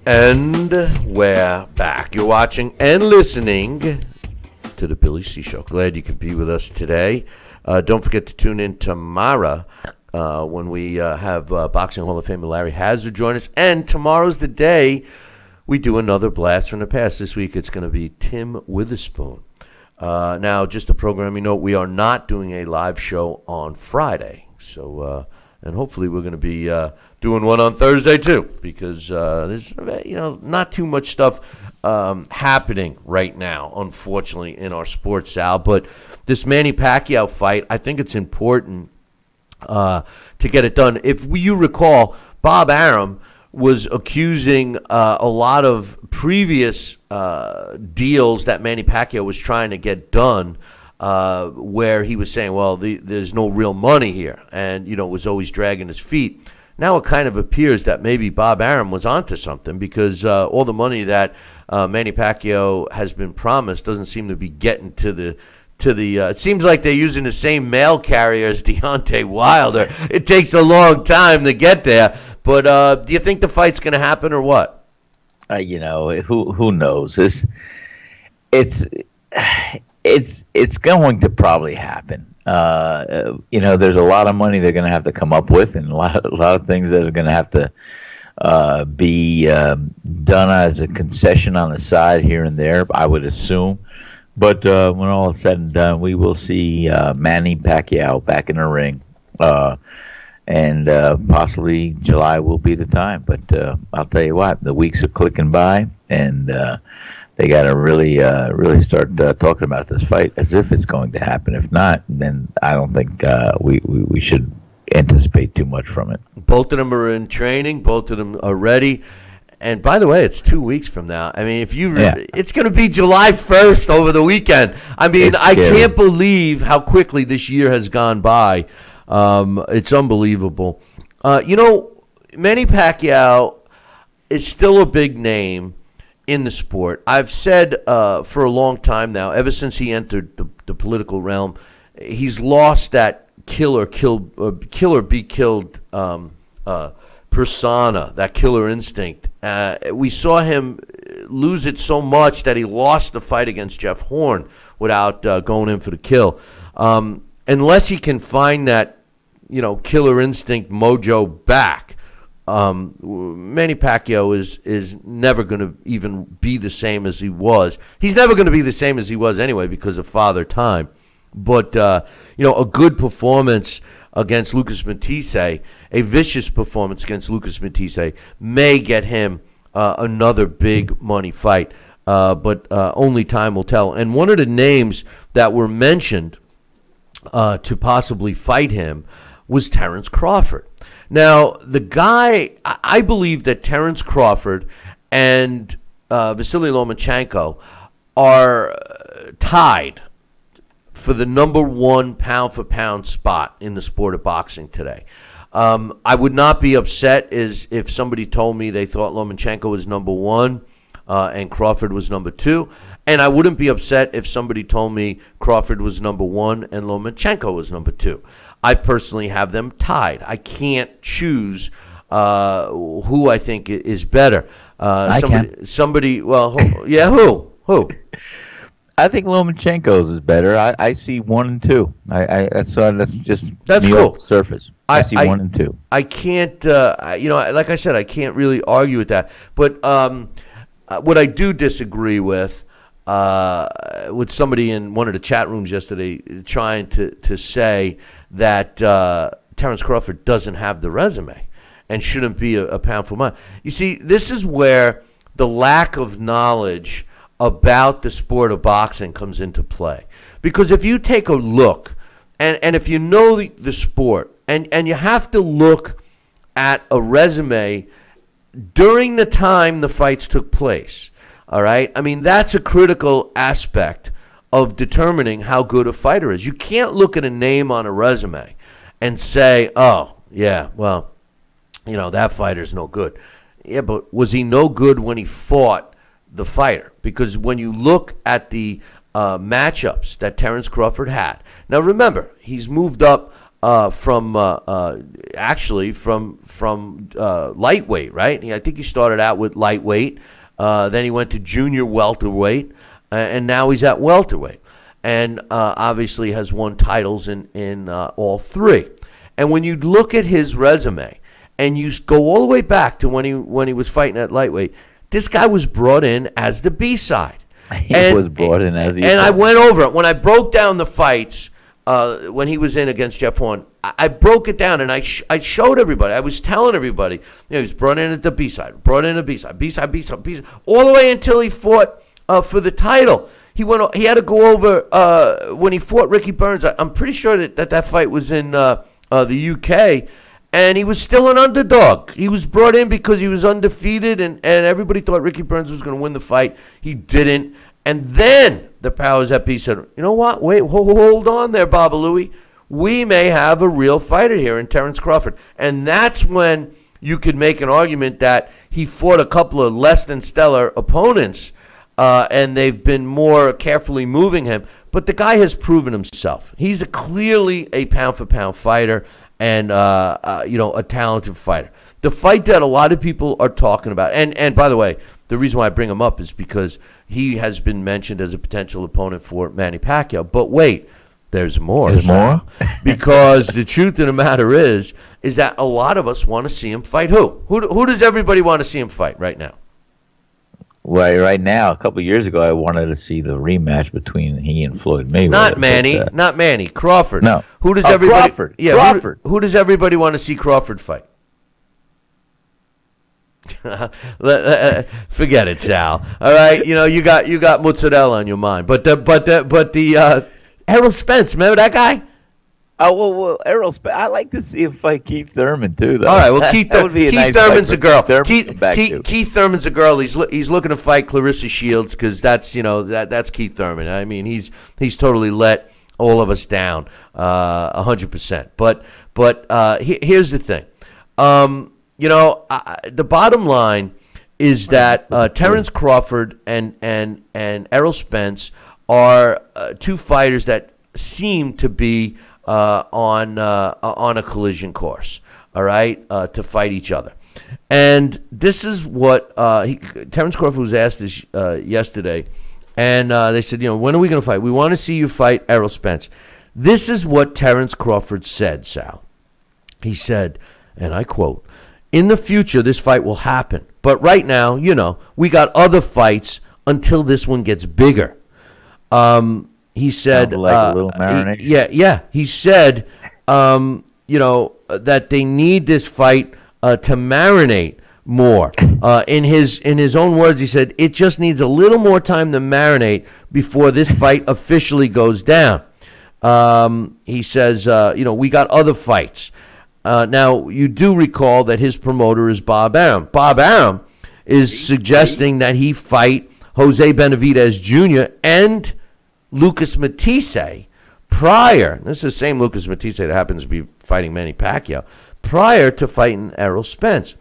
And we're back. You're watching and listening to the Billy C. Show. Glad you could be with us today. Don't forget to tune in tomorrow when we have Boxing Hall of Famer Larry Hazard join us. And tomorrow's the day we do another Blast from the Past. This week it's going to be Tim Witherspoon. Now, just a programming note, we are not doing a live show on Friday. So, and hopefully we're going to be doing one on Thursday too, because there's not too much stuff happening right now, unfortunately, in our sports, Sal. But this Manny Pacquiao fight, I think it's important to get it done. If you recall, Bob Arum was accusing a lot of previous deals that Manny Pacquiao was trying to get done, where he was saying, well, there's no real money here, and, was always dragging his feet. Now it kind of appears that maybe Bob Arum was onto something, because all the money that Manny Pacquiao has been promised doesn't seem to be getting to the it seems like they're using the same mail carrier as Deontay Wilder. It takes a long time to get there. But do you think the fight's going to happen or what? Who knows? It's going to probably happen. There's a lot of money they're going to have to come up with, and a lot of things that are going to have to be done as a concession on the side here and there, I would assume. But when all is said and done, we will see Manny Pacquiao back in the ring. And possibly July will be the time. But I'll tell you what, the weeks are clicking by, and they got to really start talking about this fight as if it's going to happen. If not, then I don't think we should anticipate too much from it. Both of them are in training. Both of them are ready. And by the way, it's 2 weeks from now. I mean, it's going to be July 1st over the weekend. I mean, I can't believe how quickly this year has gone by. It's unbelievable. Manny Pacquiao is still a big name in the sport. I've said for a long time now, ever since he entered the political realm, he's lost that kill or be killed persona, that killer instinct. We saw him lose it so much that he lost the fight against Jeff Horn without going in for the kill. Unless he can find that, killer instinct mojo back, Manny Pacquiao is never going to even be the same as he was. He's never going to be the same as he was anyway because of Father Time. But, a good performance against Lucas Matisse, a vicious performance against Lucas Matisse, may get him another big money fight. But only time will tell. And one of the names that were mentioned to possibly fight him was Terence Crawford. Now, the guy, I believe that Terence Crawford and Vasily Lomachenko are tied for the number one pound-for-pound spot in the sport of boxing today. I would not be upset if somebody told me they thought Lomachenko was number one and Crawford was number two. And I wouldn't be upset if somebody told me Crawford was number one and Lomachenko was number two. I personally have them tied. I can't choose who I think is better. Somebody, who? I think Lomachenko's is better. I see 1 and 2. That's cool. Surface. I see 1 and 2. I can't, like I said, I can't really argue with that. But what I do disagree with somebody in one of the chat rooms yesterday trying to say that Terence Crawford doesn't have the resume and shouldn't be a pound for pound. You see, this is where the lack of knowledge about the sport of boxing comes into play. Because if you take a look, and if you know the sport, and you have to look at a resume during the time the fights took place, all right? I mean, that's a critical aspect of determining how good a fighter is. You can't look at a name on a resume and say, oh, yeah, well, that fighter's no good. Yeah, but was he no good when he fought the fighter? Because when you look at the matchups that Terence Crawford had, now remember, he's moved up from lightweight, right? I think he started out with lightweight, then he went to junior welterweight, and now he's at welterweight, and obviously has won titles in all three. And when you look at his resume, and you go all the way back to when he was fighting at lightweight, this guy was brought in as the B-side. He was brought in as the... And I went over it. When I broke down the fights when he was in against Jeff Horn, I broke it down and I showed everybody. I was telling everybody, he was brought in at the B-side, B-side, all the way until he fought for the title. He had to go over when he fought Ricky Burns. I'm pretty sure that fight was in the UK, and he was still an underdog. He was brought in because he was undefeated, and everybody thought Ricky Burns was going to win the fight. He didn't. And then the powers that be said, you know what? Wait, hold on there, Baba Louie. We may have a real fighter here in Terence Crawford. And that's when you could make an argument that he fought a couple of less than stellar opponents, and they've been more carefully moving him. But the guy has proven himself. He's clearly a pound-for-pound fighter and a talented fighter. The fight that a lot of people are talking about, and by the way, the reason why I bring him up is because he has been mentioned as a potential opponent for Manny Pacquiao. But wait, there's more. There's more? Because the truth of the matter is that a lot of us want to see him fight who? Who does everybody want to see him fight right now? Well, right now, a couple of years ago, I wanted to see the rematch between he and Floyd Mayweather. Not Manny. Crawford. No. Who does everybody? Crawford. Yeah. Crawford. Who does everybody want to see Crawford fight? Forget it, Sal. All right, you got mozzarella on your mind, but the Errol Spence, remember that guy? Oh well, Errol Spence. I like to see him fight Keith Thurman too, though. All right, well, Keith Thurman's a girl. Keith Thurman's a girl. He's looking to fight Clarissa Shields because that's Keith Thurman. I mean, he's totally let all of us down 100%. But here's the thing. The bottom line is that Terence Crawford and Errol Spence are two fighters that seem to be on a collision course, all right, to fight each other. And this is what Terence Crawford was asked this yesterday, and they said, when are we going to fight? We want to see you fight Errol Spence. This is what Terence Crawford said, Sal. He said, and I quote, "In the future, this fight will happen. But right now, we got other fights until this one gets bigger." He said, like a little marinade. He said, that they need this fight to marinate more. In his own words, he said, it just needs a little more time to marinate before this fight officially goes down. He says, we got other fights. Now, you do recall that his promoter is Bob Arum. Bob Arum is suggesting that he fight Jose Benavidez Jr. and Lucas Matisse prior. This is the same Lucas Matisse that happens to be fighting Manny Pacquiao prior to fighting Errol Spence.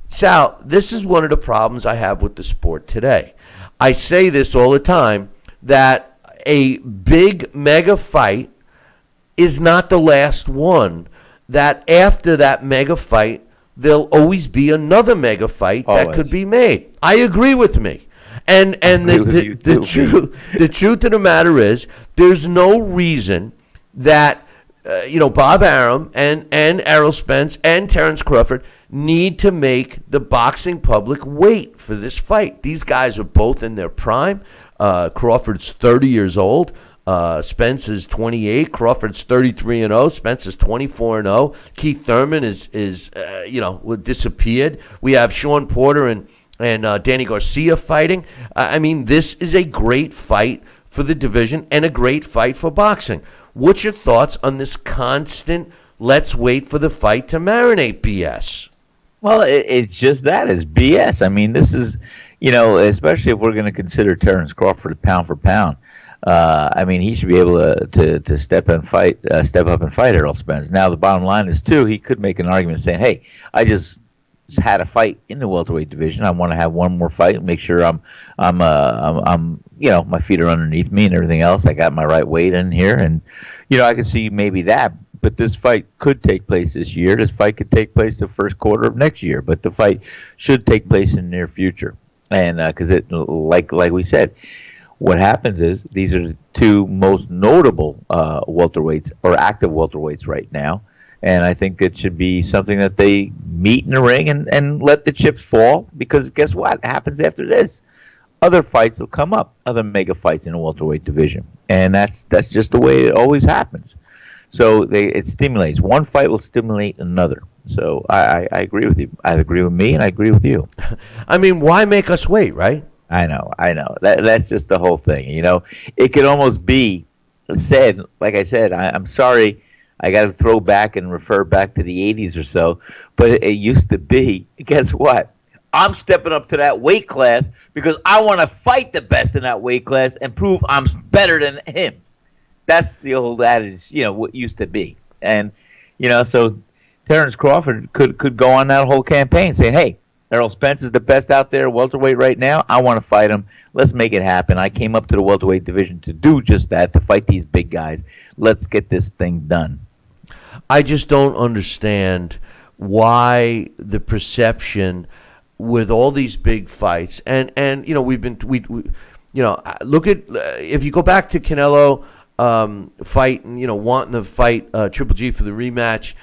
Sal, this is one of the problems I have with the sport today. I say this all the time, that a big mega fight is not the last one. That after that mega fight, there'll always be another mega fight that could be made. I agree with me. And the truth of the matter is, there's no reason that Bob Arum and Errol Spence and Terence Crawford need to make the boxing public wait for this fight. These guys are both in their prime. Crawford's 30 years old. Spence is 28. Crawford's 33-0. Spence is 24-0. Keith Thurman is disappeared. We have Sean Porter and Danny Garcia fighting. I mean, this is a great fight for the division and a great fight for boxing. What's your thoughts on this constant let's wait for the fight to marinate BS? Well, it's just that. It's BS. I mean, this is, especially if we're going to consider Terence Crawford pound for pound. I mean, he should be able to step up and fight Errol Spence. Now, the bottom line is, too, he could make an argument saying, hey, I just had a fight in the welterweight division. I want to have one more fight and make sure I'm my feet are underneath me and everything else. I got my right weight in here, and I could see maybe that. But this fight could take place this year. This fight could take place the first quarter of next year. But the fight should take place in the near future, and because like we said, what happens is these are the two most notable welterweights or active welterweights right now. And I think it should be something that they meet in the ring and let the chips fall, because guess what happens after this? Other fights will come up, other mega fights in the welterweight division. And that's just the way it always happens. So it stimulates. One fight will stimulate another. So I agree with you. I agree with me, and I agree with you. I mean, why make us wait, right? I know. That's just the whole thing. It could almost be said, like I said, I'm sorry, I got to throw back and refer back to the 80s or so, but it used to be, guess what? I'm stepping up to that weight class because I want to fight the best in that weight class and prove I'm better than him. That's the old adage, what used to be. And, so Terrence Crawford could go on that whole campaign saying, hey, Errol Spence is the best out there welterweight right now. I want to fight him. Let's make it happen. I came up to the welterweight division to do just that, to fight these big guys. Let's get this thing done. I just don't understand why the perception with all these big fights and look at if you go back to Canelo fight and wanting to fight Triple G for the rematch.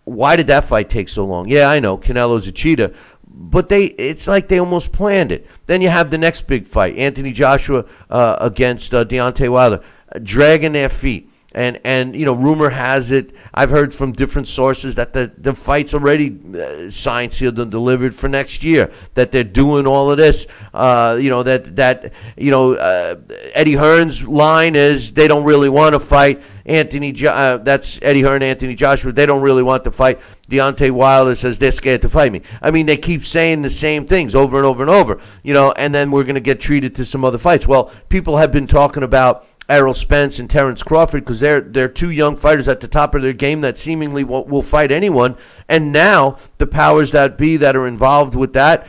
Why did that fight take so long? Yeah, I know Canelo's a cheetah, but it's like they almost planned it. Then you have the next big fight, Anthony Joshua against Deontay Wilder, dragging their feet. And rumor has it, I've heard from different sources that the fight's already signed, sealed, and delivered for next year. That they're doing all of this. Eddie Hearn's line is they don't really want to fight that's Eddie Hearn, Anthony Joshua. They don't really want to fight. Deontay Wilder says they're scared to fight me. I mean, they keep saying the same things over and over and over. And then we're going to get treated to some other fights. Well, people have been talking about Errol Spence and Terrence Crawford because they're two young fighters at the top of their game that seemingly will fight anyone. And now the powers that be that are involved with that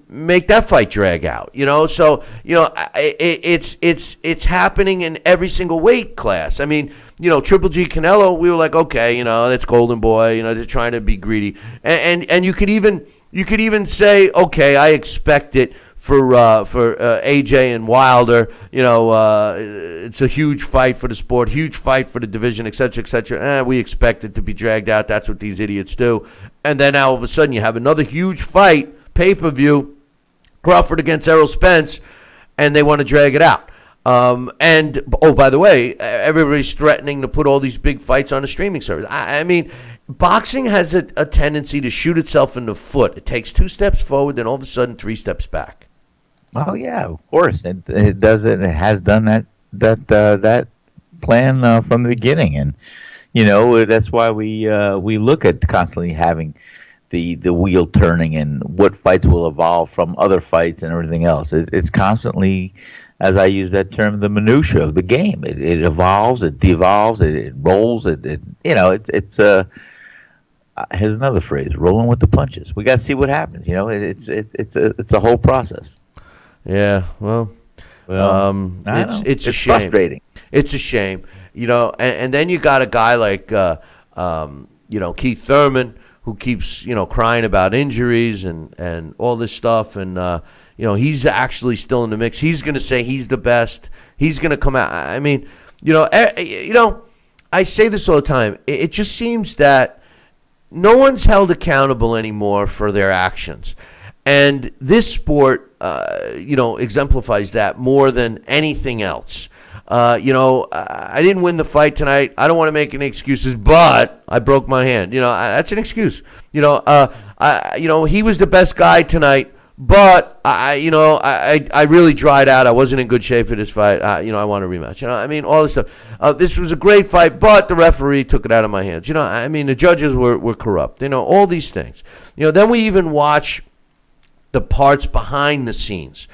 make that fight drag out. So it's happening in every single weight class. I mean, Triple G Canelo, we were like, okay, that's Golden Boy. They're trying to be greedy, and you could even say, okay, I expect it. For AJ and Wilder, it's a huge fight for the sport, huge fight for the division, et cetera, et cetera. We expect it to be dragged out. That's what these idiots do. And then all of a sudden you have another huge fight, pay-per-view, Crawford against Errol Spence, and they want to drag it out. And by the way, everybody's threatening to put all these big fights on a streaming service. I mean, boxing has a tendency to shoot itself in the foot. It takes 2 steps forward, then all of a sudden 3 steps back. Oh yeah, of course it does it. It has done that plan from the beginning, and that's why we look at constantly having the wheel turning and what fights will evolve from other fights and everything else. It's constantly, as I use that term, the minutia of the game. It evolves, it devolves, it rolls. It's here's another phrase: rolling with the punches. We got to see what happens. It's a whole process. Yeah, well, it's a shame. Frustrating. It's a shame, and then you got a guy like Keith Thurman who keeps crying about injuries and all this stuff, and he's actually still in the mix. He's going to say he's the best. He's going to come out. I mean, I say this all the time. It just seems that no one's held accountable anymore for their actions. And this sport, exemplifies that more than anything else. I didn't win the fight tonight. I don't want to make any excuses, but I broke my hand. That's an excuse. He was the best guy tonight, but I really dried out. I wasn't in good shape for this fight. I want a rematch. All this stuff. This was a great fight, but the referee took it out of my hands. The judges were corrupt. All these things. Then we even watch the parts behind the scenes,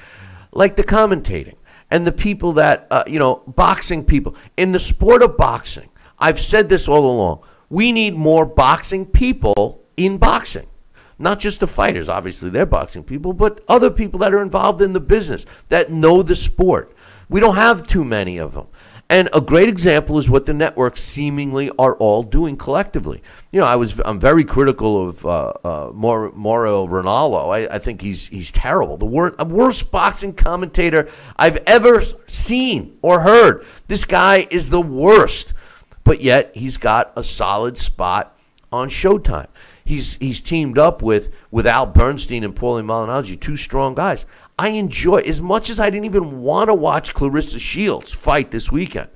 like the commentating and the people that, boxing people. In the sport of boxing, I've said this all along, we need more boxing people in boxing. Not just the fighters, obviously they're boxing people, but other people that are involved in the business, that know the sport. We don't have too many of them. And a great example is what the networks seemingly are all doing collectively. I'm very critical of Mauro Ronaldo. I think he's terrible. The worst boxing commentator I've ever seen or heard. This guy is the worst. But yet he's got a solid spot on Showtime. He's teamed up with Al Bernstein and Paulie Malignaggi, 2 strong guys. I enjoy, as much as I didn't even want to watch Clarissa Shields fight this weekend,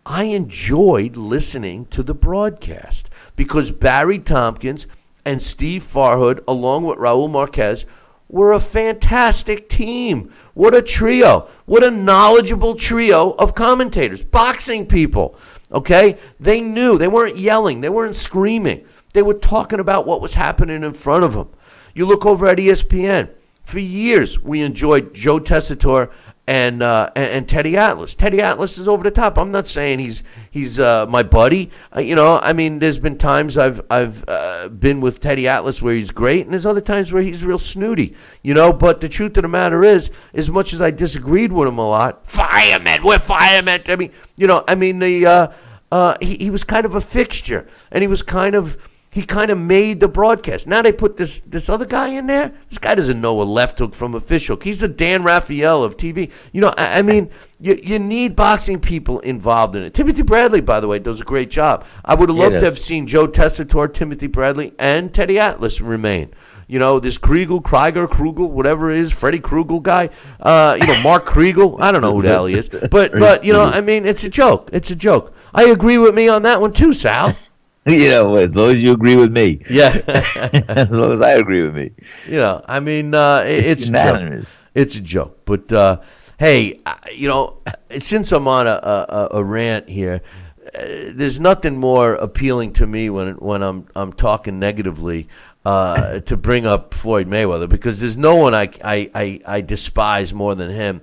I enjoyed listening to the broadcast because Barry Tompkins and Steve Farhood, along with Raul Marquez, were a fantastic team. What a trio. What a knowledgeable trio of commentators, boxing people. Okay? They knew. They weren't yelling. They weren't screaming. They were talking about what was happening in front of them. You look over at ESPN. For years, we enjoyed Joe Tessitore and Teddy Atlas. Teddy Atlas is over the top. I'm not saying he's my buddy. There's been times I've been with Teddy Atlas where he's great, and there's other times where he's real snooty. But the truth of the matter is, as much as I disagreed with him a lot, we're firemen. He was kind of a fixture, and he kind of made the broadcast. Now they put this other guy in there. This guy doesn't know a left hook from a fish hook. He's the Dan Raphael of TV. You need boxing people involved in it. Timothy Bradley, by the way, does a great job. I would have loved to have seen Joe Tessitore, Timothy Bradley, and Teddy Atlas remain. This Krugel, whatever it is, Freddie Krugel guy. Mark Kriegel. I don't know who the hell he is. But it's a joke. It's a joke. I agree with me on that one too, Sal. As long as you agree with me. Yeah. As long as I agree with me. It's a joke. It's a joke. But, hey, since I'm on a rant here, there's nothing more appealing to me when I'm talking negatively to bring up Floyd Mayweather, because there's no one I despise more than him.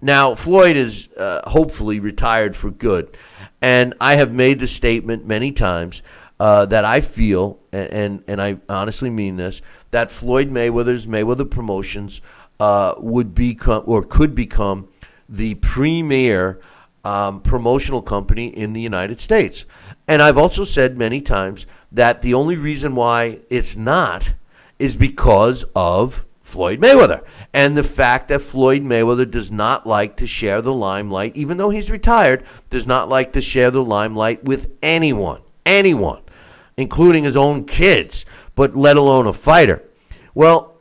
Now, Floyd is hopefully retired for good. And I have made the statement many times that I feel, and I honestly mean this, that Floyd Mayweather's Mayweather Promotions would become or could become the premier promotional company in the United States. And I've also said many times that the only reason why it's not is because of Floyd Mayweather, and the fact that Floyd Mayweather does not like to share the limelight, even though he's retired, does not like to share the limelight with anyone, including his own kids, but let alone a fighter. Well,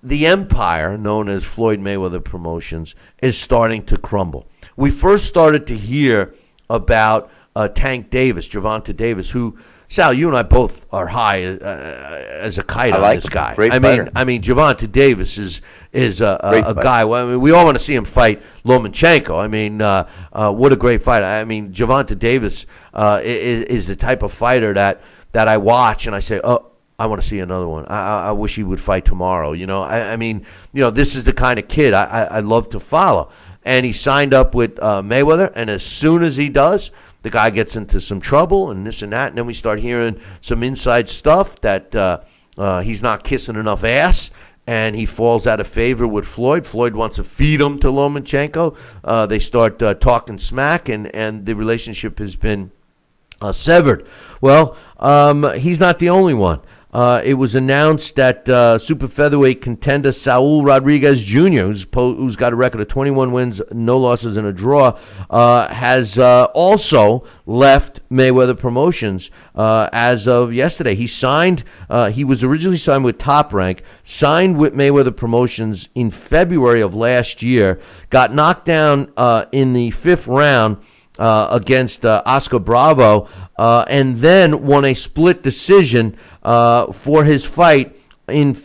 the empire known as Floyd Mayweather Promotions is starting to crumble. We first started to hear about Tank Davis, Gervonta Davis, who, Sal, you and I both are high as a kite on this guy. I mean, Gervonta Davis is a guy. Well, we all want to see him fight Lomachenko. What a great fight. Gervonta Davis is the type of fighter that I watch and I say, oh, I want to see another one. I wish he would fight tomorrow. This is the kind of kid I love to follow. And he signed up with Mayweather, and as soon as he does, the guy gets into some trouble and this and that, and then we start hearing some inside stuff that he's not kissing enough ass, and he falls out of favor with Floyd. Floyd wants to feed him to Lomachenko. They start talking smack, and the relationship has been severed. Well, he's not the only one. It was announced that super featherweight contender Saul Rodriguez Jr., who's got a record of 21 wins, no losses, and a draw, has also left Mayweather Promotions as of yesterday. He signed. He was originally signed with Top Rank, signed with Mayweather Promotions in February of last year, got knocked down in the 5th round against Oscar Bravo, and then won a split decision for his fight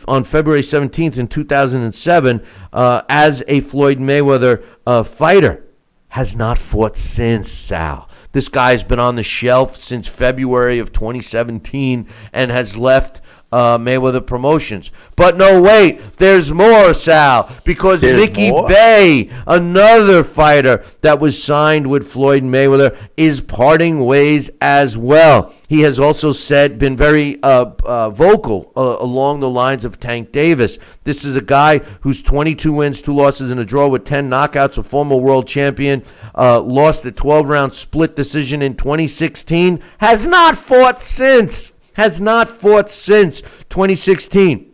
on February 17th in 2007 as a Floyd Mayweather fighter. Has not fought since, Sal. This guy's been on the shelf since February of 2017 and has left Mayweather Promotions. But no, wait, there's more, Sal, because Mickey Bay, another fighter that was signed with Floyd Mayweather, is parting ways as well. He has also been very vocal along the lines of Tank Davis. This is a guy who's 22 wins, 2 losses, and a draw with 10 knockouts, a former world champion, lost a 12-round split decision in 2016, has not fought since 2016.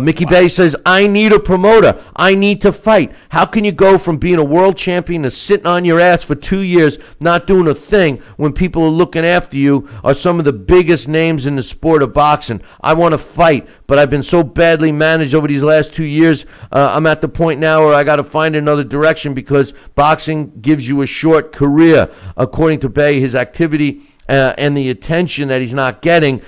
Mickey Bay says, I need a promoter. I need to fight. How can you go from being a world champion to sitting on your ass for 2 years, not doing a thing, when people are looking after you are some of the biggest names in the sport of boxing? I want to fight, but I've been so badly managed over these last 2 years. I'm at the point now where I got to find another direction because boxing gives you a short career. According to Bay, his activity and the attention that he's not getting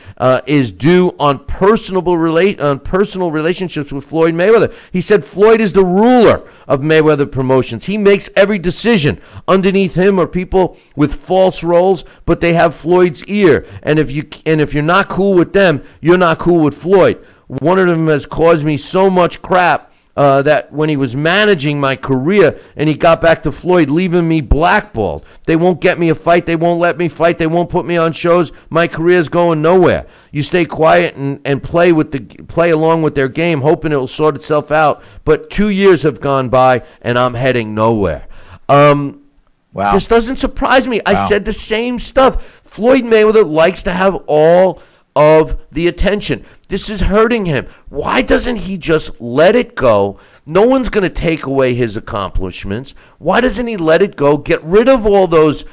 is due on personal relationships with Floyd Mayweather. He said Floyd is the ruler of Mayweather Promotions. He makes every decision. Underneath him are people with false roles, but they have Floyd's ear. And if you're not cool with them, you're not cool with Floyd. One of them has caused me so much crap that when he was managing my career and he got back to Floyd, leaving me blackballed. They won't get me a fight. They won't let me fight. They won't put me on shows. My career's going nowhere. You stay quiet and play along with their game, hoping it will sort itself out. But 2 years have gone by and I'm heading nowhere. Wow. This doesn't surprise me. Wow. I said the same stuff. Floyd Mayweather likes to have all of the attention. This is hurting him. Why doesn't he just let it go? No one's going to take away his accomplishments. Why doesn't he let it go? Get rid of all those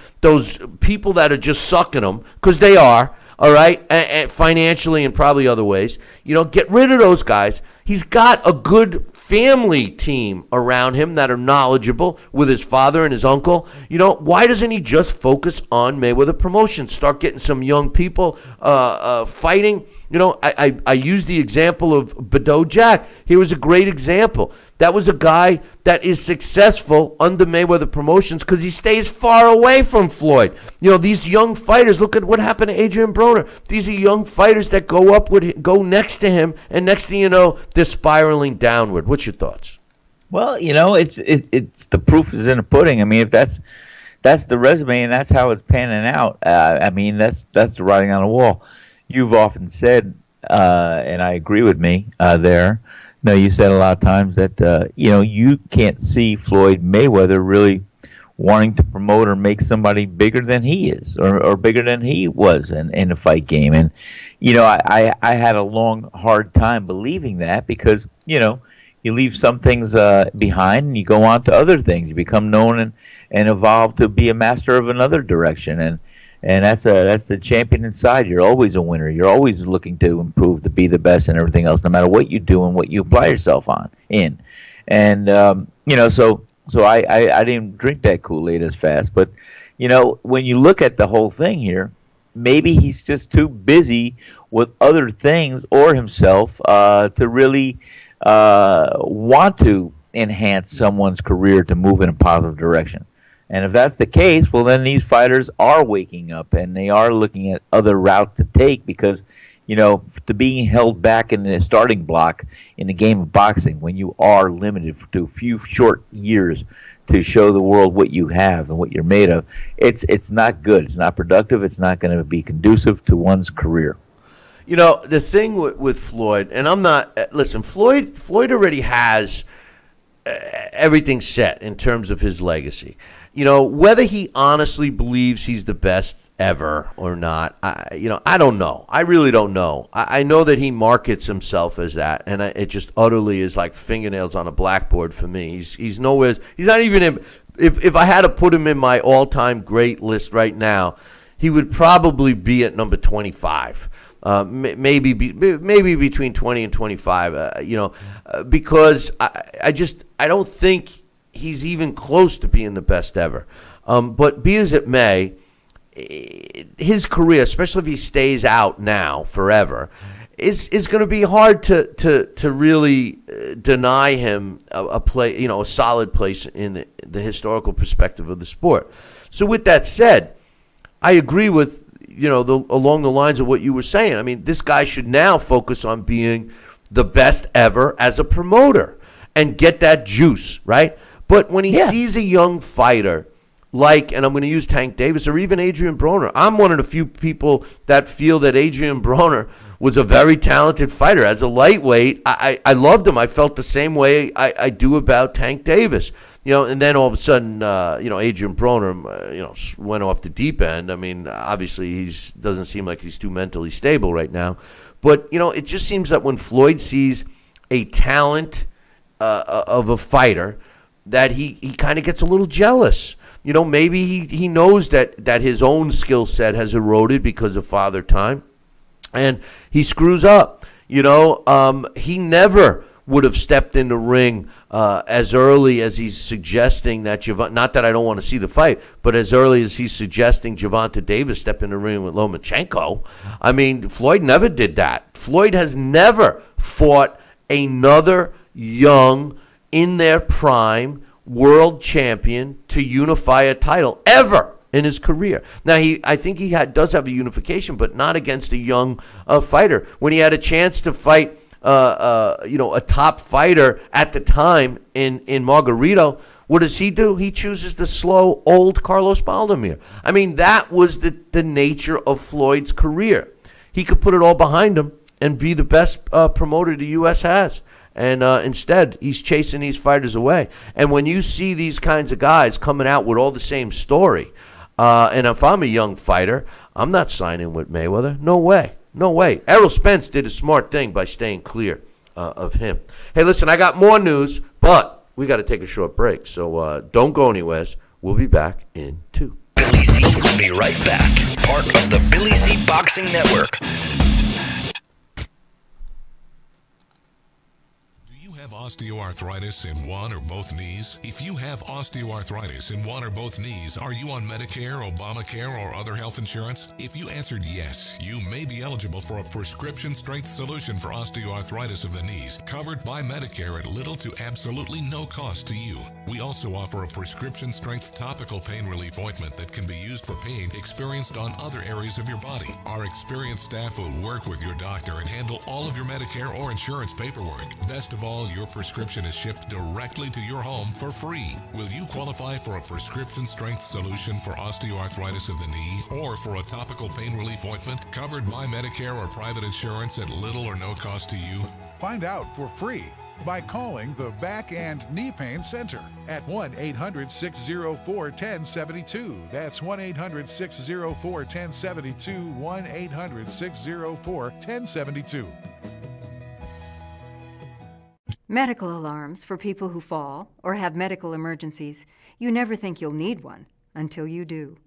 people that are just sucking him, because they are, all right, and financially and probably other ways. Get rid of those guys. He's got a good family team around him that are knowledgeable with his father and his uncle. Why doesn't he just focus on Mayweather Promotions? Start getting some young people fighting. I used the example of Bado Jack. He was a great example. That was a guy that is successful under Mayweather Promotions because he stays far away from Floyd. These young fighters, look at what happened to Adrian Broner. These are young fighters that go next to him, and next thing you know, they're spiraling downward. What's your thoughts? Well, it's the proof is in the pudding. I mean, if that's the resume and that's how it's panning out, that's the writing on the wall. You've often said, and I agree with me there. No, you said a lot of times that you can't see Floyd Mayweather really wanting to promote or make somebody bigger than he is, or bigger than he was in the fight game. And I had a long, hard time believing that because you leave some things behind and you go on to other things. You become known and evolve to be a master of another direction. And that's the champion inside. You're always a winner. You're always looking to improve, to be the best and everything else, no matter what you do and what you apply yourself in. And so I didn't drink that Kool-Aid as fast. But when you look at the whole thing here, maybe he's just too busy with other things or himself to really want to enhance someone's career to move in a positive direction. And if that's the case, well, then these fighters are waking up and they are looking at other routes to take because, to being held back in the starting block in the game of boxing when you are limited to a few short years to show the world what you have and what you're made of, it's not good. It's not productive. It's not going to be conducive to one's career. The thing with Floyd, and I'm not, listen, Floyd already has everything set in terms of his legacy. Whether he honestly believes he's the best ever or not, I don't know. I really don't know. I know that he markets himself as that, and it just utterly is like fingernails on a blackboard for me. He's nowhere. He's not even in. If I had to put him in my all-time great list right now, he would probably be at number 25. Maybe between 20 and 25. Because I don't think he's even close to being the best ever. But be as it may, his career, especially if he stays out now forever, is going to be hard to really deny him a solid place in the historical perspective of the sport. So with that said, I agree with along the lines of what you were saying. I mean, this guy should now focus on being the best ever as a promoter and get that juice, right? But when he sees a young fighter and I'm going to use Tank Davis or even Adrian Broner, I'm one of the few people that feel that Adrian Broner was a very talented fighter. As a lightweight, I loved him. I felt the same way I do about Tank Davis. And then all of a sudden, Adrian Broner, went off the deep end. I mean, obviously, doesn't seem like he's too mentally stable right now. But, it just seems that when Floyd sees a talent of a fighter, that he kind of gets a little jealous. Maybe he knows that his own skill set has eroded because of Father Time, and he screws up. He never would have stepped in the ring as early as he's suggesting that not that I don't want to see the fight, but as early as he's suggesting Gervonta Davis step in the ring with Lomachenko. I mean, Floyd never did that. Floyd has never fought another young, in their prime, world champion to unify a title ever in his career. Now, I think he does have a unification, but not against a young fighter. When he had a chance to fight a top fighter at the time in Margarito, what does he do? He chooses the slow, old Carlos Baldomir. I mean, that was the nature of Floyd's career. He could put it all behind him and be the best promoter the U.S. has. And instead, he's chasing these fighters away. And when you see these kinds of guys coming out with all the same story, and if I'm a young fighter, I'm not signing with Mayweather. No way. No way. Errol Spence did a smart thing by staying clear of him. Hey, listen, I got more news, but we got to take a short break. So don't go anywhere. We'll be back in 2. Billy C will be right back. Part of the Billy C Boxing Network. Osteoarthritis in one or both knees? If you have osteoarthritis in one or both knees, are you on Medicare, Obamacare, or other health insurance? If you answered yes, you may be eligible for a prescription strength solution for osteoarthritis of the knees, covered by Medicare at little to absolutely no cost to you. We also offer a prescription strength topical pain relief ointment that can be used for pain experienced on other areas of your body. Our experienced staff will work with your doctor and handle all of your Medicare or insurance paperwork. Best of all, your prescription is shipped directly to your home for free. Will you qualify for a prescription strength solution for osteoarthritis of the knee or for a topical pain relief ointment covered by Medicare or private insurance at little or no cost to you? Find out for free by calling the Back and Knee Pain Center at 1-800-604-1072. That's 1-800-604-1072, 1-800-604-1072. Medical alarms for people who fall or have medical emergencies. You never think you'll need one until you do.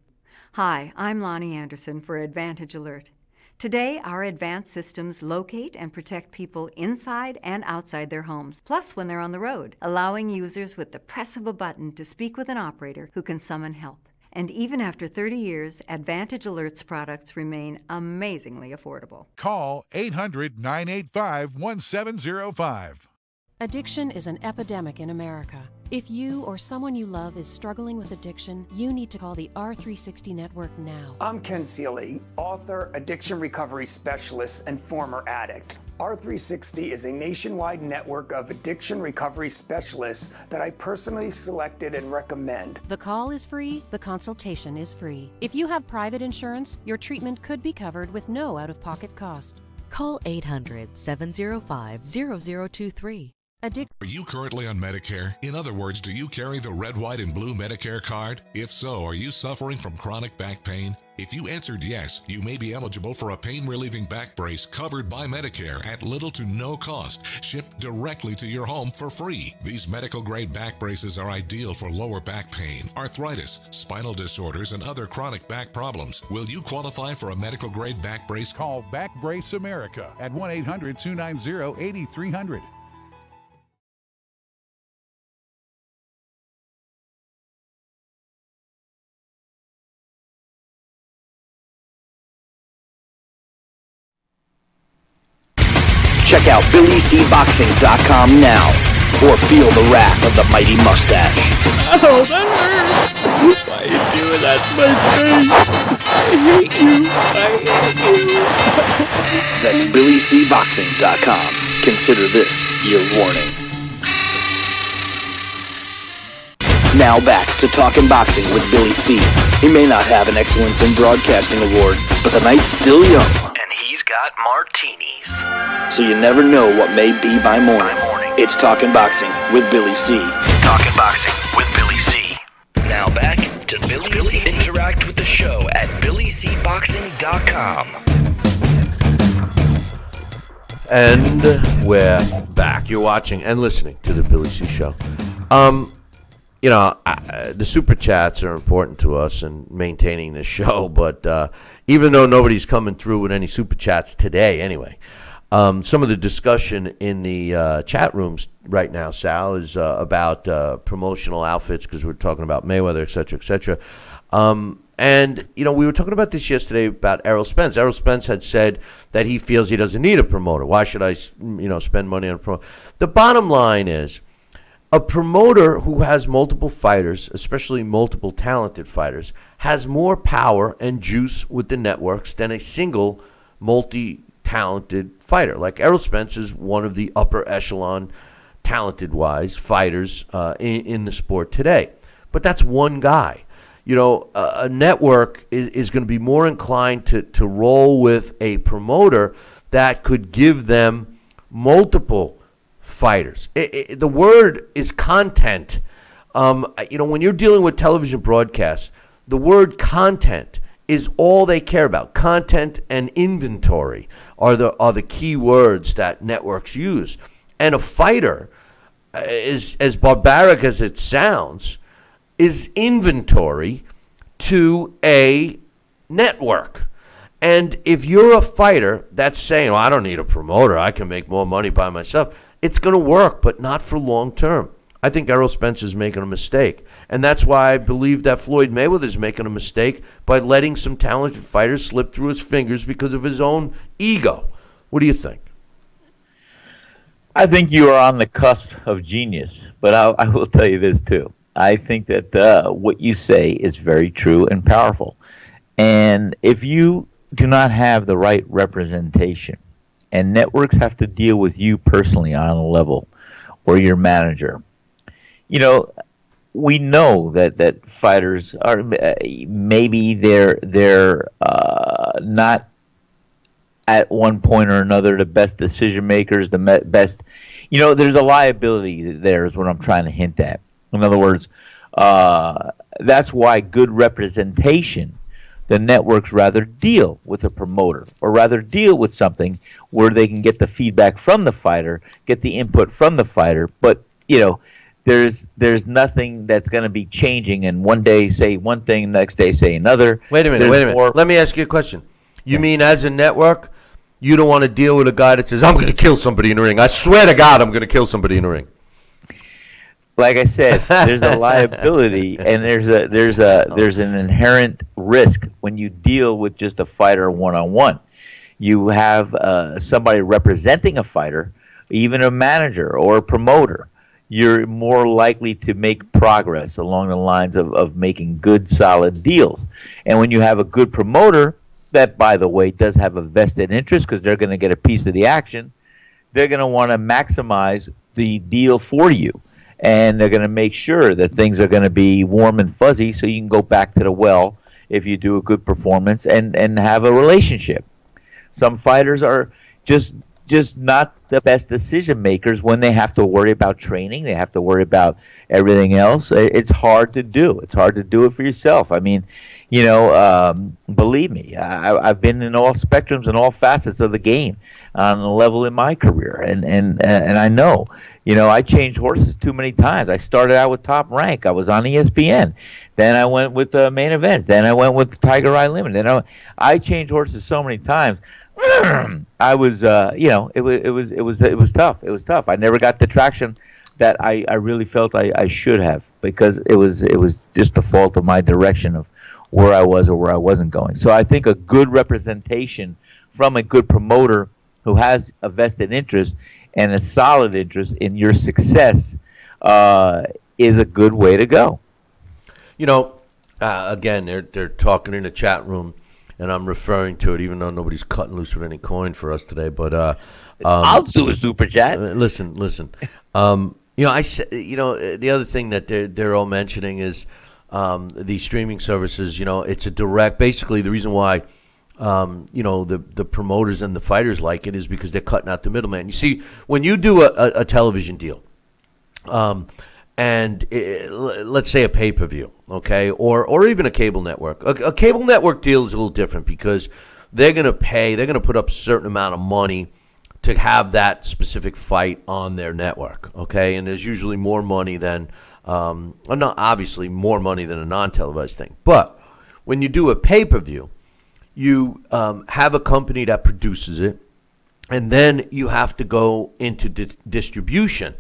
Hi, I'm Lonnie Anderson for Advantage Alert. Today, our advanced systems locate and protect people inside and outside their homes, plus when they're on the road, allowing users with the press of a button to speak with an operator who can summon help. And even after 30 years, Advantage Alert's products remain amazingly affordable. Call 800-985-1705. Addiction is an epidemic in America. If you or someone you love is struggling with addiction, you need to call the R360 Network now. I'm Ken Seeley, author, addiction recovery specialist, and former addict. R360 is a nationwide network of addiction recovery specialists that I personally selected and recommend. The call is free, the consultation is free. If you have private insurance, your treatment could be covered with no out-of-pocket cost. Call 800-705-0023. Are you currently on Medicare? In other words, do you carry the red, white, and blue Medicare card? If so, are you suffering from chronic back pain? If you answered yes, you may be eligible for a pain-relieving back brace covered by Medicare at little to no cost, shipped directly to your home for free. These medical-grade back braces are ideal for lower back pain, arthritis, spinal disorders, and other chronic back problems. Will you qualify for a medical-grade back brace? Call Back Brace America at 1-800-290-8300. Check out BillyCBoxing.com now, or feel the wrath of the mighty mustache. Oh, that hurts. Why are you doing that to my face? I hate you. That's BillyCBoxing.com. Consider this your warning. Now back to Talkin' Boxing with Billy C. He may not have an Excellence in Broadcasting award, but the night's still young. And he's got martinis. So you never know what may be by morning. It's Talkin' Boxing with Billy C. Talkin' Boxing with Billy C. Now back to Billy C. Interact with the show at BillyCBoxing.com. And we're back. You're watching and listening to the Billy C. Show. The super chats are important to us in maintaining the show, but even though nobody's coming through with any super chats today anyway, some of the discussion in the chat rooms right now, Sal, is about promotional outfits, because we're talking about Mayweather, et cetera, et cetera. And, we were talking about this yesterday about Errol Spence. Errol Spence had said that he feels he doesn't need a promoter. Why should I, spend money on a promoter? The bottom line is a promoter who has multiple fighters, especially multiple talented fighters, has more power and juice with the networks than a single multi-talented fighter. Like Errol Spence is one of the upper echelon, talented-wise fighters in the sport today. But that's one guy. A network is going to be more inclined to roll with a promoter that could give them multiple fighters. The word is content. When you're dealing with television broadcasts, the word content is all they care about. Content and inventory are the key words that networks use. And a fighter, as barbaric as it sounds, is inventory to a network. And if you're a fighter that's saying, I don't need a promoter, I can make more money by myself, it's going to work, but not for long term. I think Errol Spence is making a mistake. And that's why I believe that Floyd Mayweather is making a mistake by letting some talented fighters slip through his fingers because of his own ego. What do you think? I think you are on the cusp of genius, but I will tell you this too. I think that what you say is very true and powerful. And if you do not have the right representation, and networks have to deal with you personally on a level, or your manager, we know that fighters are maybe they're not at one point or another the best decision makers, the best. There's a liability there, is what I'm trying to hint at. In other words, that's why good representation, the networks rather deal with a promoter, or rather deal with something where they can get the feedback from the fighter, get the input from the fighter. But, there's nothing that's going to be changing, and one day say one thing, next day say another. Wait a minute. Let me ask you a question. You mean as a network, you don't want to deal with a guy that says, I'm going to kill somebody in the ring. I swear to God, I'm going to kill somebody in the ring. Like I said, there's a liability, and there's an inherent risk when you deal with just a fighter one-on-one. You have somebody representing a fighter, even a manager or a promoter. You're more likely to make progress along the lines of making good, solid deals. And when you have a good promoter, that, by the way, does have a vested interest because they're going to get a piece of the action, they're going to want to maximize the deal for you. And they're going to make sure that things are going to be warm and fuzzy so you can go back to the well if you do a good performance and have a relationship. Some fighters are just not the best decision makers when they have to worry about training. They have to worry about everything else. It's hard to do. It's hard to do it for yourself. I mean, believe me, I've been in all spectrums and all facets of the game on a level in my career. And I know. I changed horses too many times. I started out with Top Rank. I was on ESPN. Then I went with Main Events. Then I went with Tiger Eye Limited. Then I changed horses so many times. I was, it was tough. It was tough. I never got the traction that I really felt I should have, because it was just the fault of my direction of where I was or where I wasn't going. So I think a good representation from a good promoter who has a vested interest and a solid interest in your success is a good way to go. Again, they're talking in the chat room, and I'm referring to it, even though nobody's cutting loose with any coin for us today. But I'll do a super chat. Listen. I said, the other thing that they're all mentioning is the streaming services. It's a direct. Basically, the reason why the promoters and the fighters like it is because they're cutting out the middleman. You see, when you do a television deal, let's say a pay-per-view, okay, or even a cable network. A cable network deal is a little different because they're going to put up a certain amount of money to have that specific fight on their network, okay? And there's usually more money than, not obviously more money than a non-televised thing. But when you do a pay-per-view, you have a company that produces it, and then you have to go into distribution.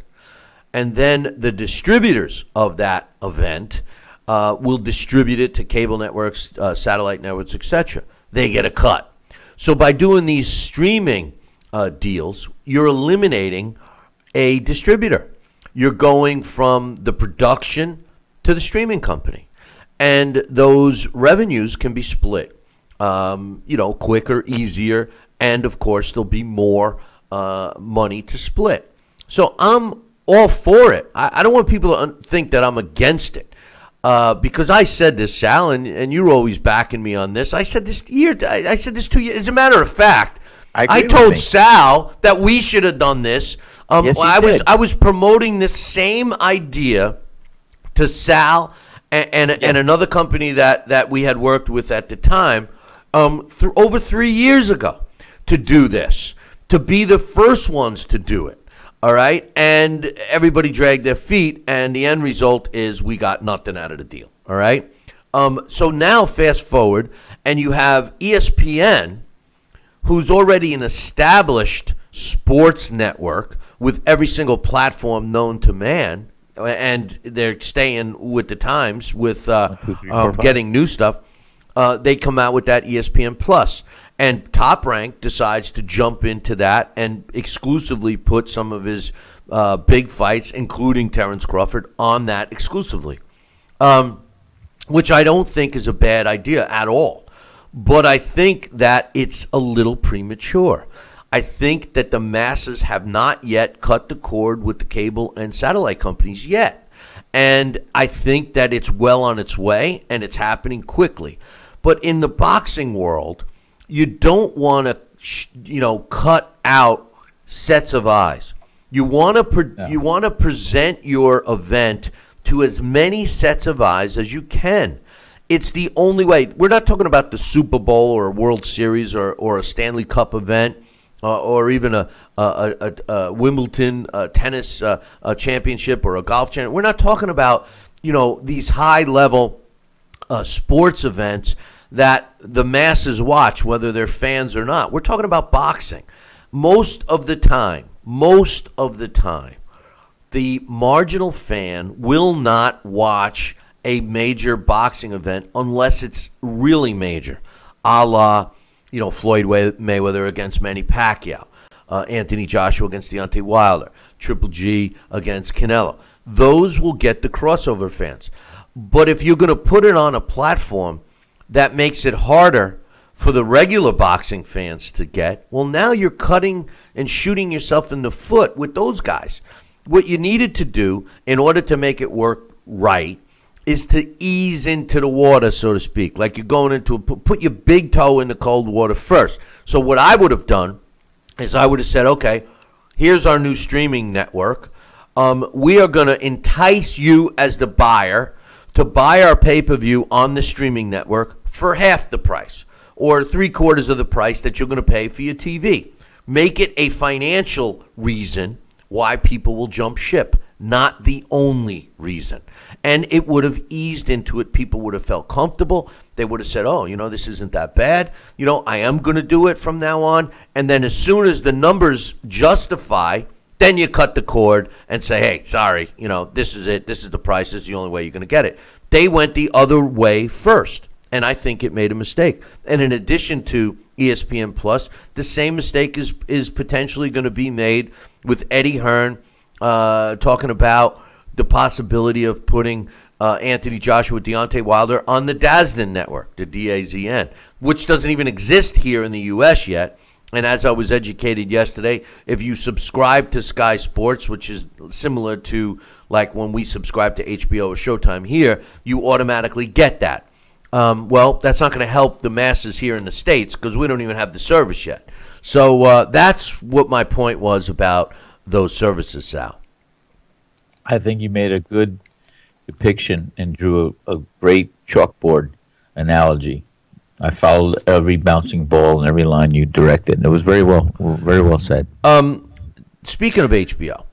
And then the distributors of that event will distribute it to cable networks, satellite networks, etc. They get a cut. So by doing these streaming deals, you're eliminating a distributor. You're going from the production to the streaming company. And those revenues can be split, quicker, easier, and of course there'll be more money to split. So I'm all for it. I don't want people to think that I'm against it. Because I said this, Sal, and you're always backing me on this. I said this 2 years. As a matter of fact, I told Sal that we should have done this. Yes, I was promoting this same idea to Sal and another company that we had worked with at the time over 3 years ago to do this, to be the first ones to do it. All right, and everybody dragged their feet, and the end result is we got nothing out of the deal. All right, so now fast forward, and you have ESPN, who's already an established sports network with every single platform known to man, and they're staying with the times with getting new stuff. They come out with that ESPN Plus. And Top Rank decides to jump into that and exclusively put some of his big fights, including Terrence Crawford, on that exclusively, which I don't think is a bad idea at all. But I think that it's a little premature. I think that the masses have not yet cut the cord with the cable and satellite companies yet. And I think that it's well on its way, and it's happening quickly. But in the boxing world, you don't want to, cut out sets of eyes. You want to present your event to as many sets of eyes as you can. It's the only way. We're not talking about the Super Bowl or a World Series or a Stanley Cup event or even a Wimbledon tennis championship or a golf championship. We're not talking about these high level sports events that the masses watch, whether they're fans or not. We're talking about boxing. Most of the time, the marginal fan will not watch a major boxing event unless it's really major, a la, Floyd Mayweather against Manny Pacquiao, Anthony Joshua against Deontay Wilder, Triple G against Canelo. Those will get the crossover fans. But if you're going to put it on a platform that makes it harder for the regular boxing fans to get, well, now you're cutting and shooting yourself in the foot with those guys. What you needed to do in order to make it work right is to ease into the water, so to speak. Like you're going into put your big toe in the cold water first. So what I would have done is I would have said, okay, here's our new streaming network. We are going to entice you as the buyer to buy our pay-per-view on the streaming network for half the price or 3/4 of the price that you're going to pay for your TV. Make it a financial reason why people will jump ship, not the only reason. And it would have eased into it. People would have felt comfortable. They would have said, oh, this isn't that bad. I am going to do it from now on. And then as soon as the numbers justify, then you cut the cord and say, hey, sorry, this is it. This is the price. This is the only way you're going to get it. They went the other way first, and I think it made a mistake. And in addition to ESPN Plus, the same mistake is potentially going to be made with Eddie Hearn talking about the possibility of putting Anthony Joshua, Deontay Wilder on the DAZN network, the DAZN, which doesn't even exist here in the U.S. yet. And as I was educated yesterday, if you subscribe to Sky Sports, which is similar to like when we subscribe to HBO or Showtime here, you automatically get that. Well, that's not going to help the masses here in the States because we don't even have the service yet. So that's what my point was about those services, Sal. I think you made a good depiction and drew a great chalkboard analogy I followed every bouncing ball and every line you directed. It was very well said. Speaking of HBO,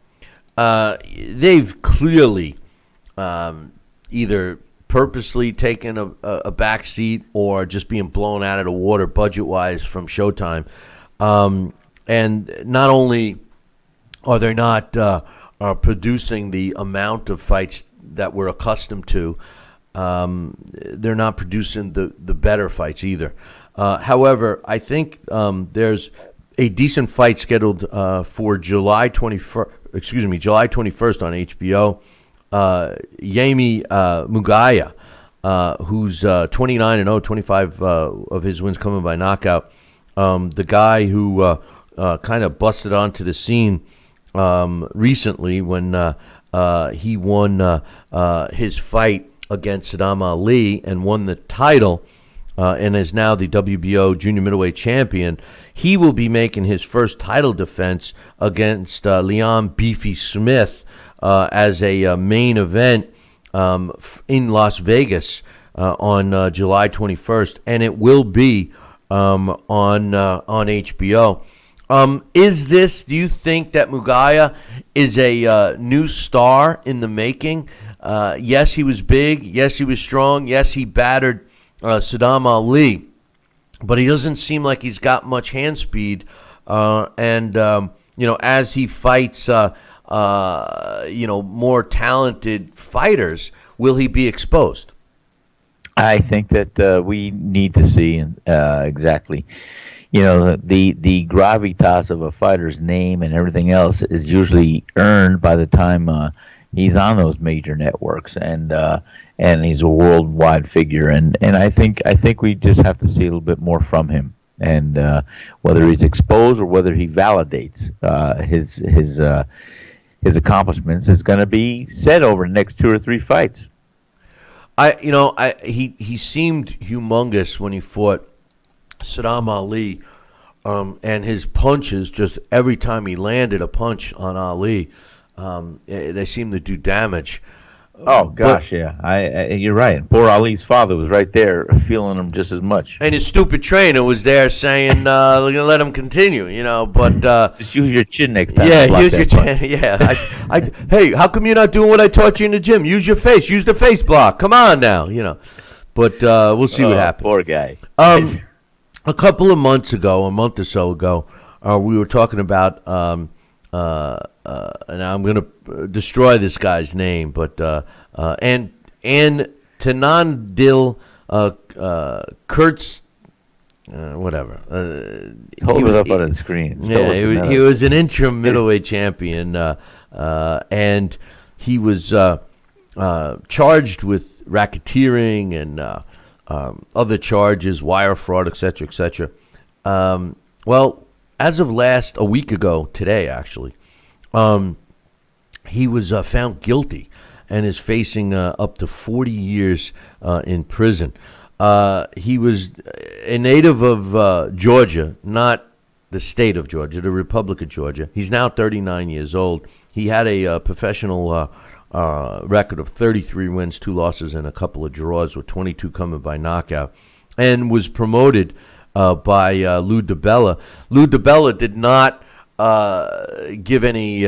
they've clearly either purposely taken a back seat or just being blown out of the water budget-wise from Showtime. And not only are they not producing the amount of fights that we're accustomed to, they're not producing the better fights either. However, I think there's a decent fight scheduled for July 21st. July 21st on HBO. Yami Mugaya, who's 29-0, 25 of his wins coming by knockout. The guy who kind of busted onto the scene recently when he won his fight against Saddam Ali and won the title and is now the WBO junior middleweight champion. He will be making his first title defense against Leon Beefy Smith as a main event in Las Vegas on July 21st, and it will be on HBO. Do you think that Mugaya is a new star in the making? Yes, he was big. Yes, he was strong. Yes, he battered Saddam Ali, but he doesn't seem like he's got much hand speed. As he fights, more talented fighters, will he be exposed? I think that we need to see exactly. The gravitas of a fighter's name and everything else is usually earned by the time he's on those major networks, and he's a worldwide figure. And I think we just have to see a little bit more from him, and whether he's exposed or whether he validates his accomplishments is going to be said over the next 2 or 3 fights. He seemed humongous when he fought Saddam Ali, and his punches, just every time he landed a punch on Ali, they seemed to do damage. Oh gosh, yeah, you're right. And poor Ali's father was right there, feeling him just as much. And his stupid trainer was there saying, "We're gonna let him continue," But just use your chin next time. Yeah, use your chin. Yeah. Hey, how come you're not doing what I taught you in the gym? Use your face. Use the face block. Come on now, But we'll see what happens. Poor guy. A couple of months ago, a month or so ago, we were talking about, and I'm going to destroy this guy's name, but and Tanandil Kurtz, whatever. Hold it up on the screen. Yeah, he was an interim middleweight champion, and he was charged with racketeering and other charges, wire fraud, etc., etc. Well, as of a week ago today, actually, he was found guilty and is facing up to 40 years in prison. He was a native of Georgia, not the state of Georgia, the Republic of Georgia. He's now 39 years old. He had a professional record of 33 wins, 2 losses, and a couple of draws, with 22 coming by knockout, and was promoted by Lou DiBella. Lou DiBella did not give any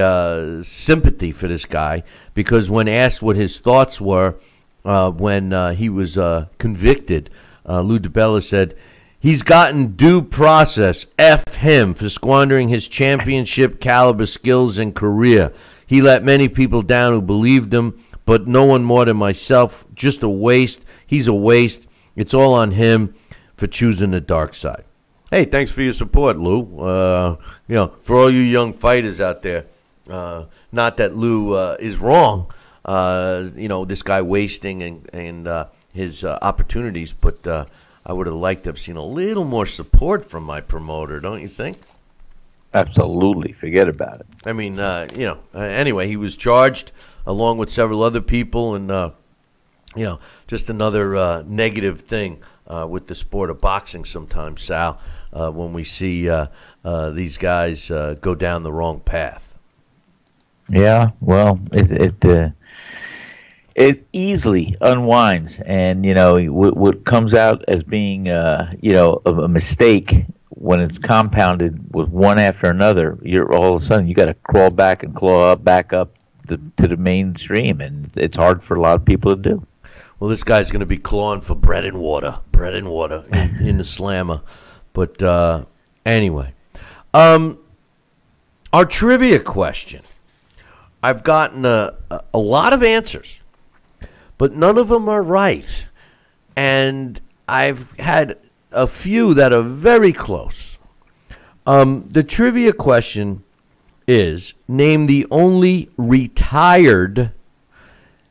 sympathy for this guy, because when asked what his thoughts were when he was convicted, Lou DiBella said, "He's gotten due process. F him for squandering his championship caliber skills and career. He let many people down who believed him, but no one more than myself. Just a waste. He's a waste. It's all on him for choosing the dark side." Hey, thanks for your support, Lou. For all you young fighters out there, not that Lou is wrong. This guy wasting and his opportunities, but I would have liked to have seen a little more support from my promoter, don't you think? Absolutely. Forget about it. I mean, anyway, he was charged along with several other people, and, just another negative thing with the sport of boxing sometimes, Sal, when we see these guys go down the wrong path. Yeah, well, it easily unwinds, and what comes out as being a mistake, when it's compounded with one after another, you're all of a sudden you got to crawl back and claw up back up to the mainstream, and it's hard for a lot of people to do. Well, this guy's going to be clawing for bread and water in the slammer. But anyway, our trivia question. I've gotten a lot of answers, but none of them are right. And I've had a few that are very close. The trivia question is, name the only retired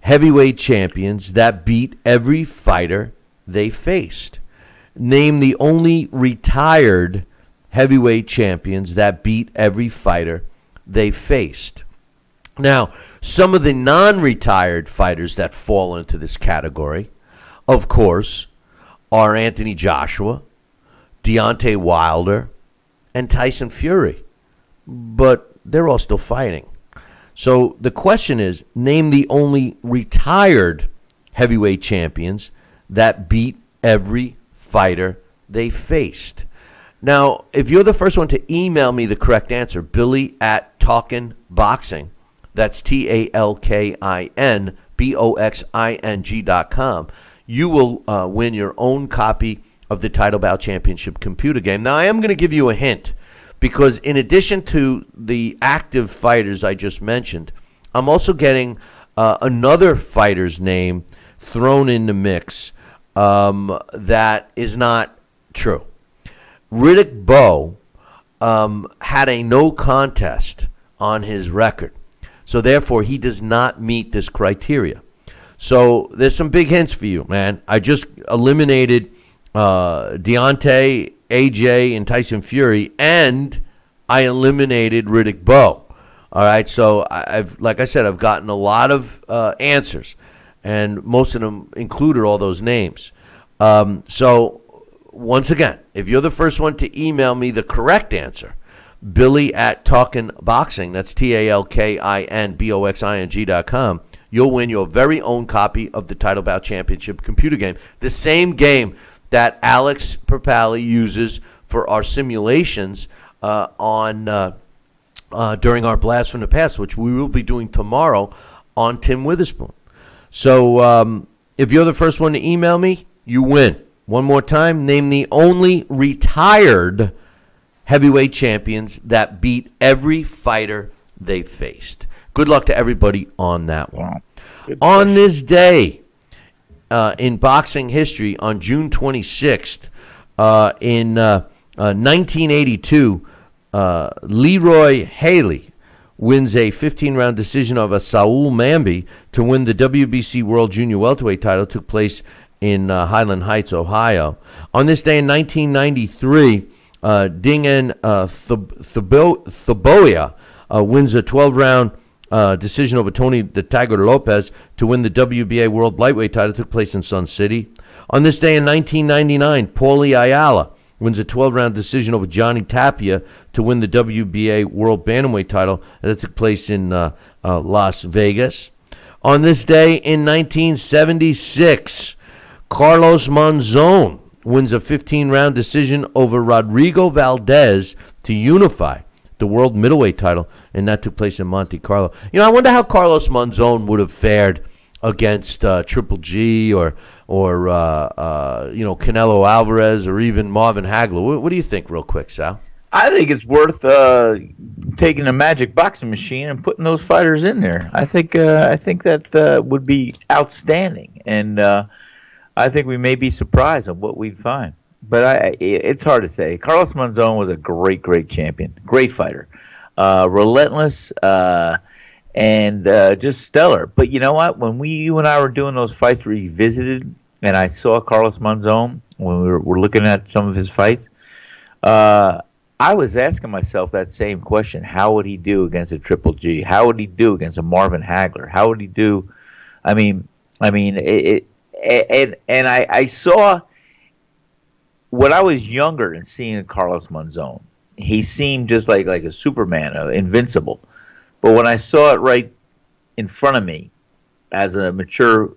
heavyweight champions that beat every fighter they faced. Name the only retired heavyweight champions that beat every fighter they faced. Now, some of the non-retired fighters that fall into this category, of course, are Anthony Joshua, Deontay Wilder, and Tyson Fury. But they're all still fighting. So the question is, name the only retired heavyweight champions that beat every fighter they faced. Now, if you're the first one to email me the correct answer, Billy@TalkinBoxing, that's TalkinBoxing.com, you will win your own copy of the Title Bout Championship computer game. Now, I am going to give you a hint, because in addition to the active fighters I just mentioned, I'm also getting another fighter's name thrown in the mix that is not true. Riddick Bowe had a no contest on his record, so therefore he does not meet this criteria. So there's some big hints for you, man. I just eliminated Deontay, AJ, and Tyson Fury, and I eliminated Riddick Bowe. All right, so like I said, I've gotten a lot of answers, and most of them included all those names. So once again, if you're the first one to email me the correct answer, Billy@TalkinBoxing, that's TalkinBoxing.com, you'll win your very own copy of the Title Bout Championship computer game, the same game that Alex Perpali uses for our simulations during our Blast from the Past, which we will be doing tomorrow on Tim Witherspoon. So if you're the first one to email me, you win. One more time, name the only retired heavyweight champions that beat every fighter they faced. Good luck to everybody on that one. On this day in boxing history, on June 26th, in 1982, Leroy Haley wins a 15-round decision over Saul Mamby to win the WBC World Junior Welterweight title. It took place in Highland Heights, Ohio. On this day in 1993, Dingen Thiboia wins a 12-round decision over Tony the Tiger Lopez to win the WBA World Lightweight title. It took place in Sun City. On this day in 1999, Paulie Ayala wins a 12-round decision over Johnny Tapia to win the WBA World Bantamweight title. That took place in Las Vegas. On this day in 1976, Carlos Monzon wins a 15-round decision over Rodrigo Valdez to unify the world middleweight title, and that took place in Monte Carlo. I wonder how Carlos Monzon would have fared against Triple G or Canelo Alvarez or even Marvin Hagler. What do you think, real quick, Sal? I think it's worth taking a magic boxing machine and putting those fighters in there. I think that would be outstanding, and I think we may be surprised at what we'd find. But it's hard to say. Carlos Monzon was a great champion, great fighter, relentless, and just stellar. But you know what? When you and I were doing those fights revisited, and I saw Carlos Monzon when we were looking at some of his fights, I was asking myself that same question: how would he do against a Triple G? How would he do against a Marvin Hagler? How would he do? I saw. When I was younger and seeing Carlos Monzon, he seemed just like a Superman, invincible. But when I saw it right in front of me, as a mature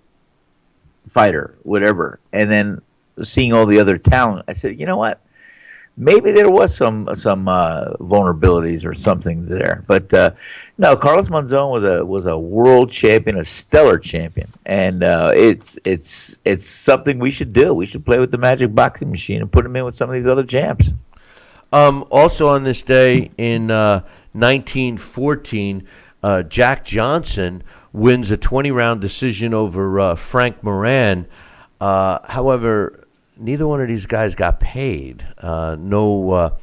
fighter, whatever, and then seeing all the other talent, I said, you know what? Maybe there was some vulnerabilities or something there, but no. Carlos Monzon was a world champion, a stellar champion, and it's something we should do. We should play with the magic boxing machine and put him in with some of these other champs. Also on this day in 1914, Jack Johnson wins a 20-round decision over Frank Moran. However, neither one of these guys got paid. No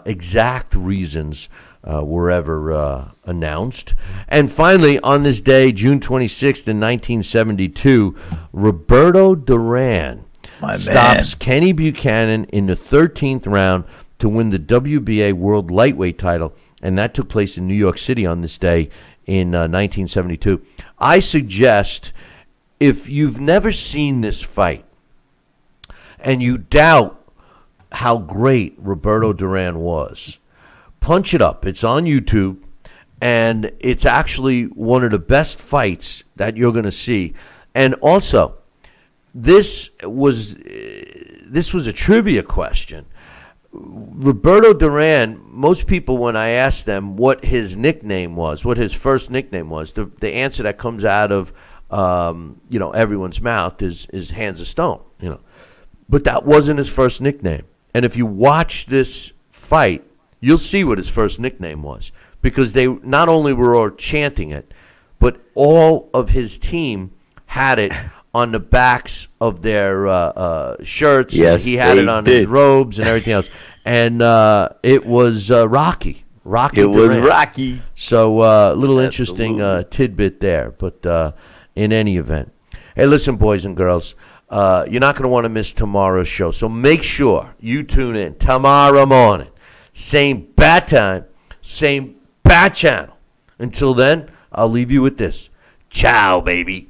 exact reasons were ever announced. And finally, on this day, June 26th in 1972, Roberto Duran stops Kenny Buchanan in the 13th round to win the WBA World Lightweight title, and that took place in New York City on this day in 1972. I suggest, if you've never seen this fight and you doubt how great Roberto Duran was, punch it up. It's on YouTube, and it's actually one of the best fights that you're going to see. And also, this was a trivia question. Roberto Duran, most people, when I ask them what his nickname was, what his first nickname was, the answer that comes out of everyone's mouth is Hands of Stone. But that wasn't his first nickname. And if you watch this fight, you'll see what his first nickname was, because they not only were all chanting it, but all of his team had it on the backs of their shirts. Yes, he had it on his robes and everything else. And it was Rocky. Rocky It Duran. was Rocky. So a little interesting tidbit there. But in any event, hey, listen, boys and girls, you're not going to want to miss tomorrow's show. So make sure you tune in tomorrow morning. Same bat time, same bat channel. Until then, I'll leave you with this. Ciao, baby.